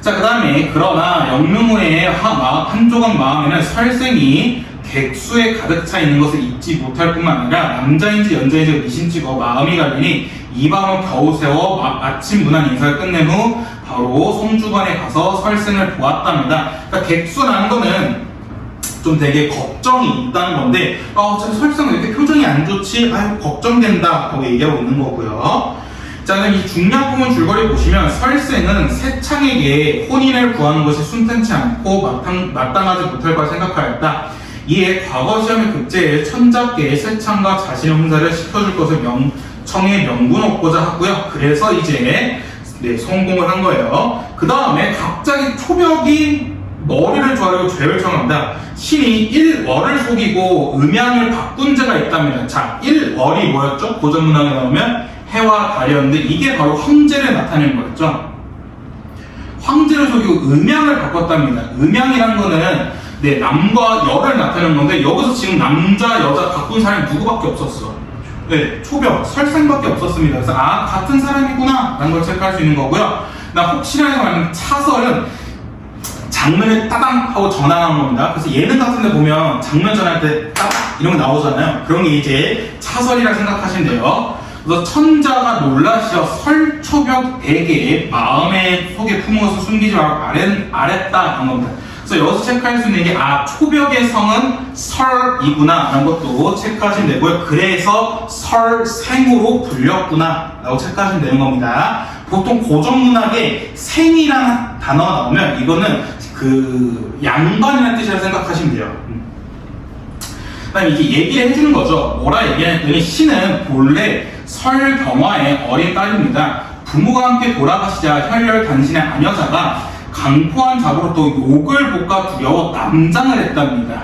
Speaker 1: 자, 그 다음에 그러나 영릉후의 한 조각 마음에는 설생이 객수에 가득 차 있는 것을 잊지 못할 뿐만 아니라 남자인지 여자인지 미심쩍어 마음이 갈리니 이 밤은 겨우 세워 아침 문안 인사를 끝낸 후 바로 송주관에 가서 설생을 보았답니다. 그러니까 객수라는 거는 좀 되게 걱정이 있다는 건데 저 설생 왜 이렇게 표정이 안 좋지? 아유 걱정된다 라고 얘기하고 있는 거고요. 자, 그럼 이 중요한 부분 줄거리 보시면 설생은 세창에게 혼인을 구하는 것이 순탄치 않고 마땅하지 못할 거라 생각하였다. 이에 과거 시험의 급제에 천자께 세창과 자신의 혼사를 시켜줄 것을 청에 명분 얻고자 하고요. 그래서 이제 성공을 한 거예요. 그 다음에 갑자기 초벽이 머리를 조아리고 죄를 청합니다. 신이 1월을 속이고 음양을 바꾼 죄가 있답니다. 자, 1월이 뭐였죠? 고전문학에 나오면 해와 달이었는데 이게 바로 황제를 나타낸 거였죠. 황제를 속이고 음양을 바꿨답니다. 음양이라는 거는 남과 여를 나타내는 건데 여기서 지금 남자, 여자 바꾼 사람이 누구밖에 없었어. 초벽, 설생밖에 없었습니다. 그래서 같은 사람이구나 라는 걸 체크할 수 있는 거고요. 혹시나 해서 말하면 차설은 장면을 따당 하고 전환하는 겁니다. 그래서 예능 같은 데 보면 장면 전환할 때 따당 이런 거 나오잖아요. 그런 게 이제 차설이라 생각하시면 돼요. 그래서 천자가 놀라시어 설초벽에게 마음의 속에 품은 것을 숨기지 말고 아랬다 는 겁니다. 그래서 여기서 체크할 수 있는 게 초벽의 성은 설이구나 라는 것도 체크하시면 되고요. 그래서 설생으로 불렸구나 라고 체크하시면 되는 겁니다. 보통 고전문학에 생이라는 단어가 나오면 이거는 그 양반이라는 뜻이라 생각하시면 돼요. 그 다음에 이게 얘기를 해주는 거죠. 뭐라 얘기했더니 신은 본래 설병화의 어린 딸입니다. 부모가 함께 돌아가시자 혈혈 단신의 아녀자가 강포한 자고로 또 욕을 볶아 두려워 남장을 했답니다.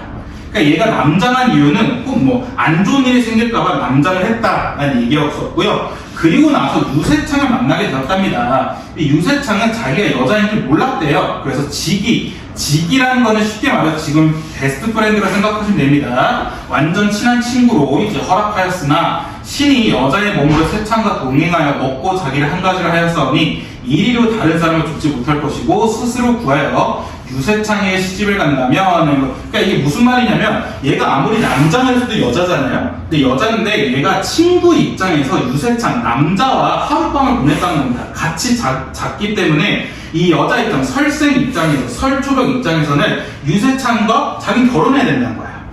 Speaker 1: 그러니까 얘가 남장한 이유는 꼭 뭐 안 좋은 일이 생길까봐 남장을 했다라는 얘기였었고요. 그리고 나서 유세창을 만나게 되었답니다. 이 유세창은 자기가 여자인 줄 몰랐대요. 그래서 직이라는 거는 쉽게 말해서 지금 베스트 프렌드라 생각하시면 됩니다. 완전 친한 친구로 이제 허락하였으나 신이 여자의 몸으로 세창과 동행하여 먹고 자기를 한 가지를 하였사오니 이리로 다른 사람을 죽지 못할 것이고 스스로 구하여 유세창에게 시집을 간다면, 그러니까 이게 무슨 말이냐면 얘가 아무리 남장을 해도 여자잖아요. 근데 여자인데 얘가 친구 입장에서 유세창 남자와 하룻밤을 보냈다는 겁니다. 같이 잤기 때문에 이 여자 입장, 설생 입장에서, 설초벽 입장에서는 유세창과 자기 결혼해야 된다는 거야.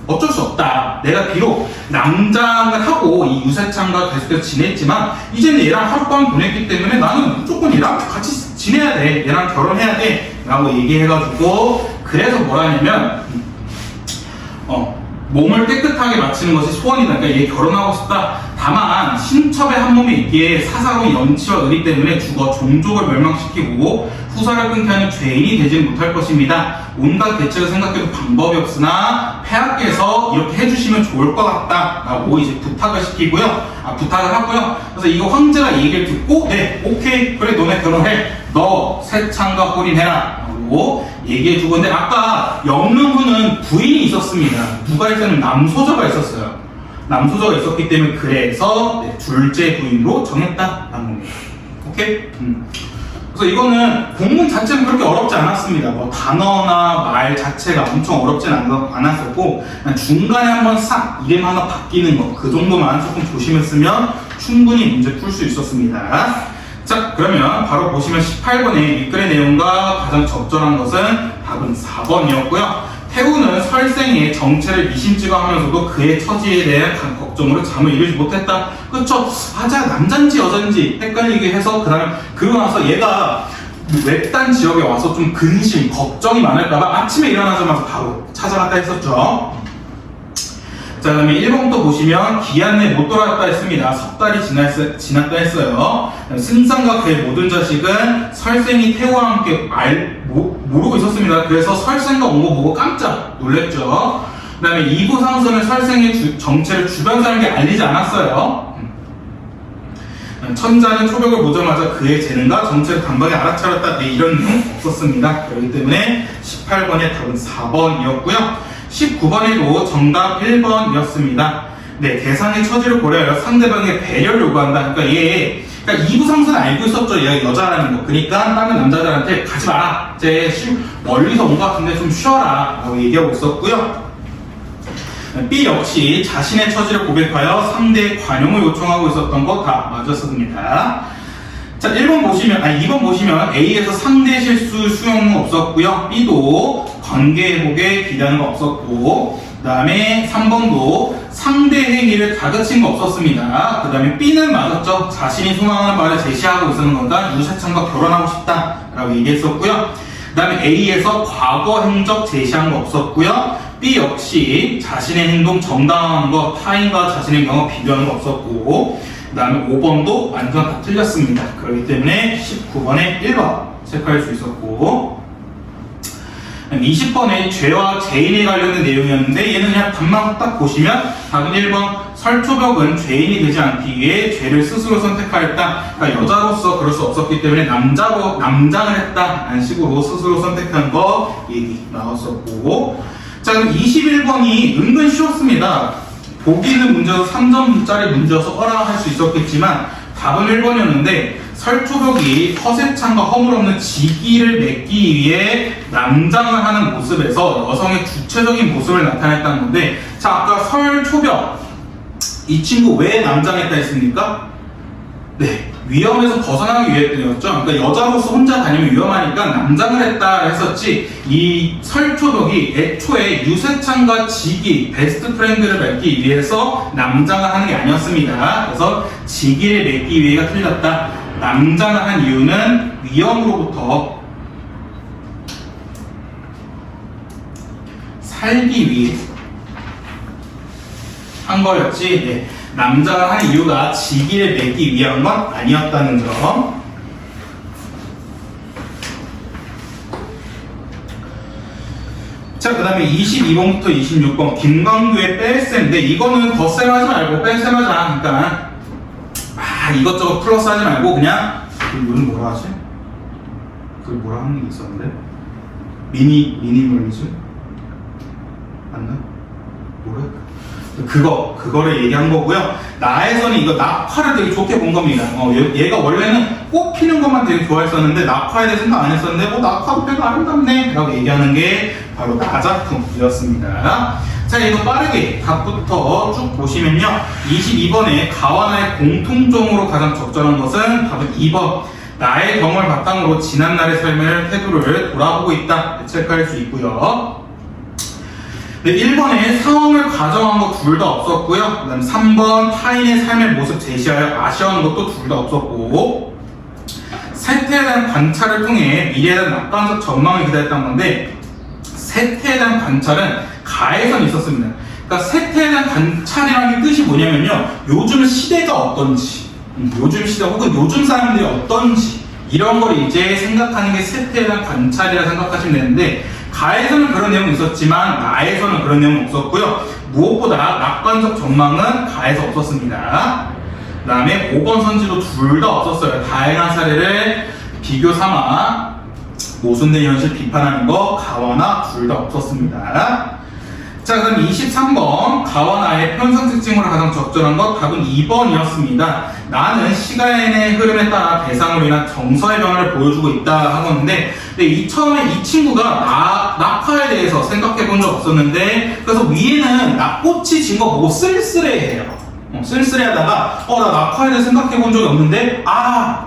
Speaker 1: 어쩔 수 없다. 내가 비록 남장을 하고 이 유세창과 계속해서 지냈지만 이제는 얘랑 하룻밤을 보냈기 때문에 나는 무조건 얘랑 같이 지내야 돼. 얘랑 결혼해야 돼. 라고 얘기해가지고 그래서 뭐라 하냐면 몸을 깨끗하게 마치는 것이 소원이다. 그러니까 얘 결혼하고 싶다. 다만 신첩의 한 몸에 있기에 사사로운 염치와 의리 때문에 죽어 종족을 멸망시키고 후사를 끊게 하는 죄인이 되지는 못할 것입니다. 온갖 대책을 생각해도 방법이 없으나 폐하께서 이렇게 해주시면 좋을 것 같다 라고 이제 부탁을 하고요. 그래서 이거 황제가 이 얘기를 듣고 네 오케이 그래 너네 결혼해. 너 세창과 혼인해라 라고 얘기해주고, 근데 아까 영릉후는 부인이 있었습니다. 누가 있었냐면 남소저가 있었어요. 남소저가 있었기 때문에 그래서 네, 둘째 부인으로 정했다라는 겁니다. 오케이? 그래서 이거는 공문 자체는 그렇게 어렵지 않았습니다. 뭐 단어나 말 자체가 엄청 어렵진 않았었고 그냥 중간에 한번 싹 이름 하나 바뀌는 거 그 정도만 조금 조심했으면 충분히 문제 풀 수 있었습니다. 자, 그러면 바로 보시면 18번의 윗글의 내용과 가장 적절한 것은 답은 4번이었고요. 태우는 설생의 정체를 미심쩍어 하면서도 그의 처지에 대한 걱정으로 잠을 이루지 못했다. 그쵸? 자, 남잔지 여잔지 헷갈리게 해서 그러고 나서 얘가 외딴 지역에 와서 좀 근심, 걱정이 많을까봐 아침에 일어나자마자 바로 찾아갔다 했었죠. 자, 그다음에 1번부터 보시면 기한 내에 못 돌아왔다 했습니다. 석 달이 지났다 했어요. 승상과 그의 모든 자식은 설생이 태우와 함께 모르고 있었습니다. 그래서 설생과 온 거 보고 깜짝 놀랬죠. 그 다음에 이부상선은 설생의 정체를 주변 사람에게 알리지 않았어요. 천자는 초벽을 보자마자 그의 재능과 정체를 단박에 알아차렸다. 네, 이런 내용 없었습니다. 그렇기 때문에 18번의 답은 4번이었고요. 19번에도 정답 1번이었습니다. 네, 대상의 처지를 고려하여 상대방의 배려를 요구한다. 그러니까 이부상선은 알고 있었죠. 얘가 여자라는 거. 그러니까 다른 남자들한테 가지 마라. 이제 멀리서 온 것 같은데 좀 쉬어라. 라고 얘기하고 있었고요. B 역시 자신의 처지를 고백하여 상대의 관용을 요청하고 있었던 거 다 맞았습니다. 자, 2번 보시면 A에서 상대 실수 수용은 없었고요. B도 관계 회복에 기대하는 거 없었고, 그 다음에 3번도 상대 행위를 다그친 거 없었습니다. 그 다음에 B는 맞았죠. 자신이 소망하는 바를 제시하고 있었는 건가 유세창과 결혼하고 싶다라고 얘기했었고요. 그 다음에 A에서 과거 행적 제시한 거 없었고요. B 역시 자신의 행동 정당화하는 거, 타인과 자신의 경우 비교하는 거 없었고, 그 다음에 5번도 완전 다 틀렸습니다. 그렇기 때문에 19번에 1번 체크할 수 있었고, 20번에 죄와 죄인에 관련된 내용이었는데 얘는 그냥 답만 딱 보시면 답은 1번 설초벽은 죄인이 되지 않기 위해 죄를 스스로 선택하였다. 그러니까 여자로서 그럴 수 없었기 때문에 남장을 했다 라는 식으로 스스로 선택한 거 얘기 나왔었고, 자, 그럼 21번이 은근 쉬웠습니다. 보기는 문제여서 3점짜리 문제여서 어라 할 수 있었겠지만 답은 1번이었는데 설초벽이 허세창과 허물없는 직위를 맺기 위해 남장을 하는 모습에서 여성의 구체적인 모습을 나타냈다는 건데, 자, 아까 설초벽 이 친구 왜 남장했다 했습니까? 네, 위험에서 벗어나기 위해서였죠. 그러니까 여자로서 혼자 다니면 위험하니까 남장을 했다 했었지, 이 설초벽이 애초에 유세창과 직위, 베스트 프렌드를 맺기 위해서 남장을 하는 게 아니었습니다. 그래서 직위를 맺기 위해가 틀렸다. 남장을 한 이유는 위험으로부터 살기 위해 한 거였지, 네, 남자가 한 이유가 직위를 맺기 위한 건 아니었다는 점. 자, 자, 그 다음에 22번부터 26번 김광규의 뺄셈인데 이거는 덧셈 하지 말고 뺄셈 하자. 그러니까 이것저것 플러스 하지 말고 그냥 이건 뭐라 하지? 그 뭐라 하는 게 있었는데 미니멀리즘 맞나? 뭐라? 그거를 얘기한 거고요. 나에서는 이거 낙화를 되게 좋게 본 겁니다. 얘가 원래는 꽃피는 것만 되게 좋아했었는데 낙화에 대해 생각 안 했었는데 낙화도 되게 아름답네 라고 얘기하는 게 바로 나 작품이었습니다. 자, 이거 빠르게 답부터 쭉 보시면요. 22번에 가와 나의 공통점으로 가장 적절한 것은 답은 2번. 나의 경험을 바탕으로 지난날의 삶의 태도를 돌아보고 있다. 체크할 수 있고요. 네, 1번에 상황을 가정한 거 둘 다 없었고요. 그 다음 3번 타인의 삶의 모습 제시하여 아쉬워하는 것도 둘 다 없었고, 세태에 대한 관찰을 통해 미래에 대한 낙관적 전망을 기대했던 건데, 세태에 대한 관찰은 가에선 있었습니다. 그러니까 세태에 대한 관찰이라는 뜻이 뭐냐면요, 요즘 시대가 어떤지, 요즘 시대 혹은 요즘 사람들이 어떤지 이런 걸 이제 생각하는 게 세태에 대한 관찰이라 생각하시면 되는데, 가에서는 그런 내용이 있었지만 나에서는 그런 내용은 없었고요. 무엇보다 낙관적 전망은 가에서 없었습니다. 그 다음에 5번 선지도 둘 다 없었어요. 다양한 사례를 비교 삼아 모순된 현실 비판하는 거 가와 둘 다 없었습니다. 자, 그럼 23번 가와 나의 편성 특징으로 가장 적절한 것 답은 2번이었습니다. 나는 시간의 흐름에 따라 대상으로 인한 정서의 변화를 보여주고 있다 하건데, 근데 처음에 이 친구가 낙화에 대해서 생각해 본 적 없었는데, 그래서 위에는 낙꽃이 진 거 보고 쓸쓸해해요. 쓸쓸해하다가 나 낙화에 대해 생각해 본 적이 없는데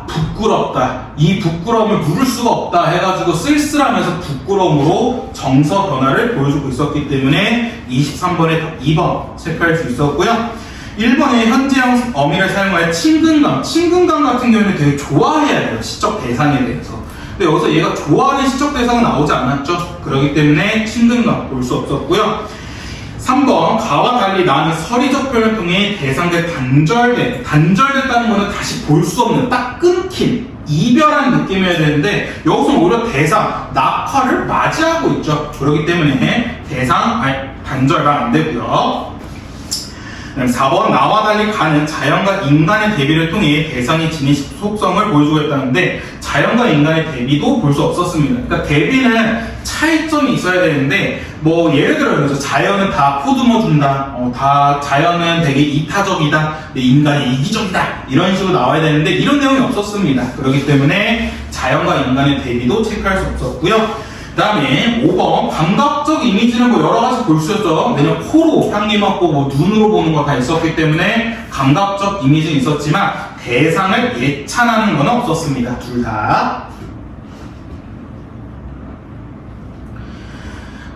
Speaker 1: 부끄럽다, 이 부끄러움을 누를 수가 없다 해가지고 쓸쓸하면서 부끄러움으로 정서 변화를 보여주고 있었기 때문에 23번에 2번 체크할 수 있었고요. 1번에 현재형 어미를 사용하여 친근감 같은 경우는 되게 좋아해야 돼요, 시적 대상에 대해서. 근데 여기서 얘가 좋아하는 시적 대상은 나오지 않았죠. 그렇기 때문에 친근감 볼 수 없었고요. 3번 가와 달리 나는 서리적 표현을 통해 대상대 단절됐다는 것은 다시 볼 수 없는, 딱 끊긴, 이별한 느낌이어야 되는데 여기서는 오히려 대상, 낙화를 맞이하고 있죠. 그렇기 때문에 단절만 안 되고요. 4번 나와 달리 가는 자연과 인간의 대비를 통해 대상이 지닌 속성을 보여주고 있다는데 자연과 인간의 대비도 볼 수 없었습니다. 그러니까 대비는 차이점이 있어야 되는데 예를 들어서 자연은 다 포듬어준다, 자연은 되게 이타적이다, 인간이 이기적이다 이런 식으로 나와야 되는데 이런 내용이 없었습니다. 그렇기 때문에 자연과 인간의 대비도 체크할 수 없었고요. 그 다음에 5번 감각적 이미지는 여러 가지 볼 수 있었죠. 왜냐면 코로 향기 맡고 눈으로 보는 거 다 있었기 때문에 감각적 이미지는 있었지만 대상을 예찬하는 건 없었습니다. 둘 다.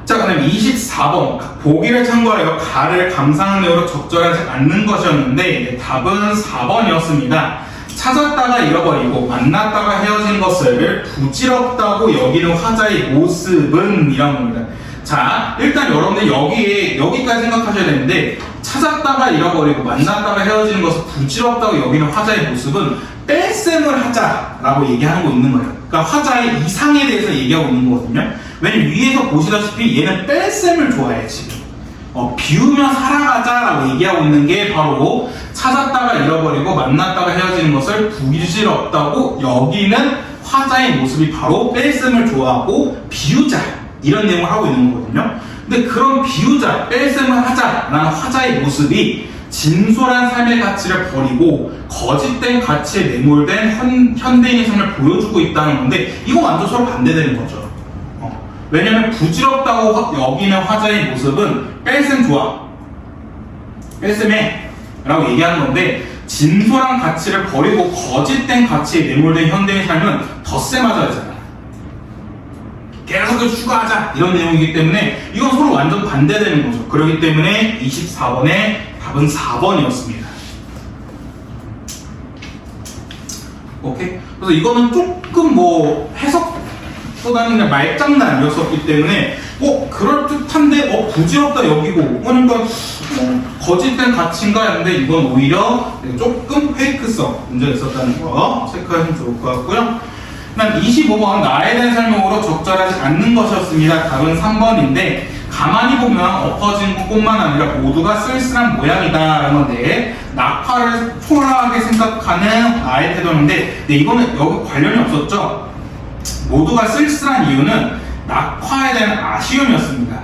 Speaker 1: 자, 그 다음에 24번 보기를 참고하여 가를 감상하는 내용으로 적절하지 않는 것이었는데 답은 4번이었습니다. 찾았다가 잃어버리고 만났다가 헤어진 것을 부질없다고 여기는 화자의 모습은 이란 겁니다. 자, 일단 여러분들 여기까지 생각하셔야 되는데, 찾았다가 잃어버리고 만났다가 헤어지는 것을 부질없다고 여기는 화자의 모습은 뺄셈을 하자라고 얘기하는 거 있는 거예요. 그러니까 화자의 이상에 대해서 얘기하고 있는 거거든요. 왜냐면 위에서 보시다시피 얘는 뺄셈을 좋아해 지금. 비우며 살아가자라고 얘기하고 있는 게 바로 찾았다가 잃어버리고 만났다가 헤어지는 것을 부질없다고 여기는 화자의 모습이 바로 뺄셈을 좋아하고 비우자 이런 내용을 하고 있는 거거든요. 근데 그런 비우자, 뺄셈을 하자라는 화자의 모습이 진솔한 삶의 가치를 버리고 거짓된 가치에 매몰된 현대인의 삶을 보여주고 있다는 건데 이거 완전 서로 반대되는 거죠. 왜냐면 부질없다고 여기는 화자의 모습은 뺄셈 좋아, 뺄셈해 라고 얘기하는 건데, 진솔한 가치를 버리고 거짓된 가치에 매몰된 현대의 삶은 덧셈하자잖아. 계속 추가하자 이런 내용이기 때문에 이건 서로 완전 반대되는 거죠. 그렇기 때문에 24번의 답은 4번이었습니다. 오케이? 그래서 이거는 조금 해석보다는 그냥 말장난이었었기 때문에 그럴듯한데 부질없다 여기고 그러니까 거짓된 가치인가 했는데 이건 오히려 조금 페이크성 문제가 있었다는 거 체크하시면 좋을 것 같고요. 그다음 25번 나에 대한 설명으로 적절하지 않는 것이었습니다. 답은 3번인데 가만히 보면 엎어진 꽃만 아니라 모두가 쓸쓸한 모양이다 라는 건데 낙화를 초라하게 생각하는 나의 태도인데 이거는 여기 관련이 없었죠. 모두가 쓸쓸한 이유는 낙화에 대한 아쉬움이었습니다.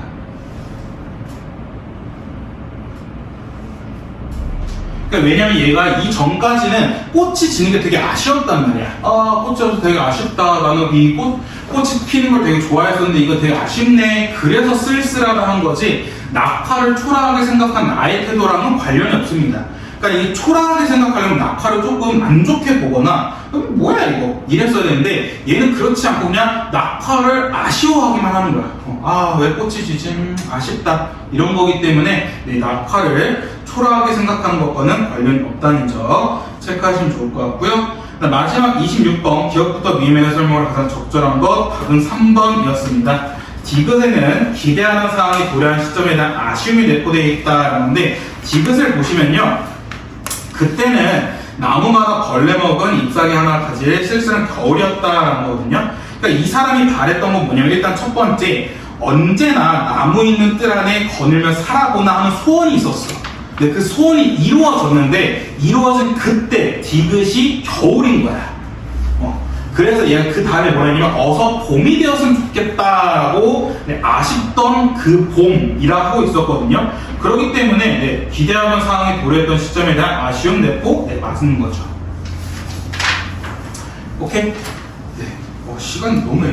Speaker 1: 그러니까 왜냐면 얘가 이 전까지는 꽃이 지는 게 되게 아쉬웠단 말이야. 아, 꽃이 되게 아쉽다. 나는 이 꽃이 피는 걸 되게 좋아했었는데 이거 되게 아쉽네. 그래서 쓸쓸하다 한 거지. 낙화를 초라하게 생각한 나의 태도랑은 관련이 없습니다. 그러니까 이 초라하게 생각하려면 낙화를 조금 안 좋게 보거나 뭐야 이거 이랬어야 되는데 얘는 그렇지 않고 그냥 낙화를 아쉬워하기만 하는 거야. 아, 왜 꽃이 지지? 아쉽다. 이런 거기 때문에 낙화를 초라하게 생각하는 것과는 관련이 없다는 점 체크하시면 좋을 것 같고요. 마지막 26번 기억부터 미음에 대한 설명을 가장 적절한 것 답은 3번이었습니다. 디귿에는 기대하는 사항이 도래한 시점에 대한 아쉬움이 내포되어 있다라는데 디귿을 보시면요. 그때는 나무마다 벌레 먹은 잎사귀 하나 가지를 쓸쓸한 겨울이었다라는 거거든요. 그러니까 이 사람이 바랬던 건 뭐냐면 일단 첫 번째 언제나 나무 있는 뜰 안에 거닐며 살아보나 하는 소원이 있었어. 근데 그 소원이 이루어졌는데 이루어진 그때 디귿이 겨울인 거야. 그래서 얘가 그 다음에 뭐냐면 어서 봄이 되었으면 좋겠다라고 아쉽던 그 봄이라고 하고 있었거든요. 그렇기 때문에 기대하던 상황이 도래했던 시점에 대한 아쉬움 내포 맞는 거죠. 오케이? 시간이 너무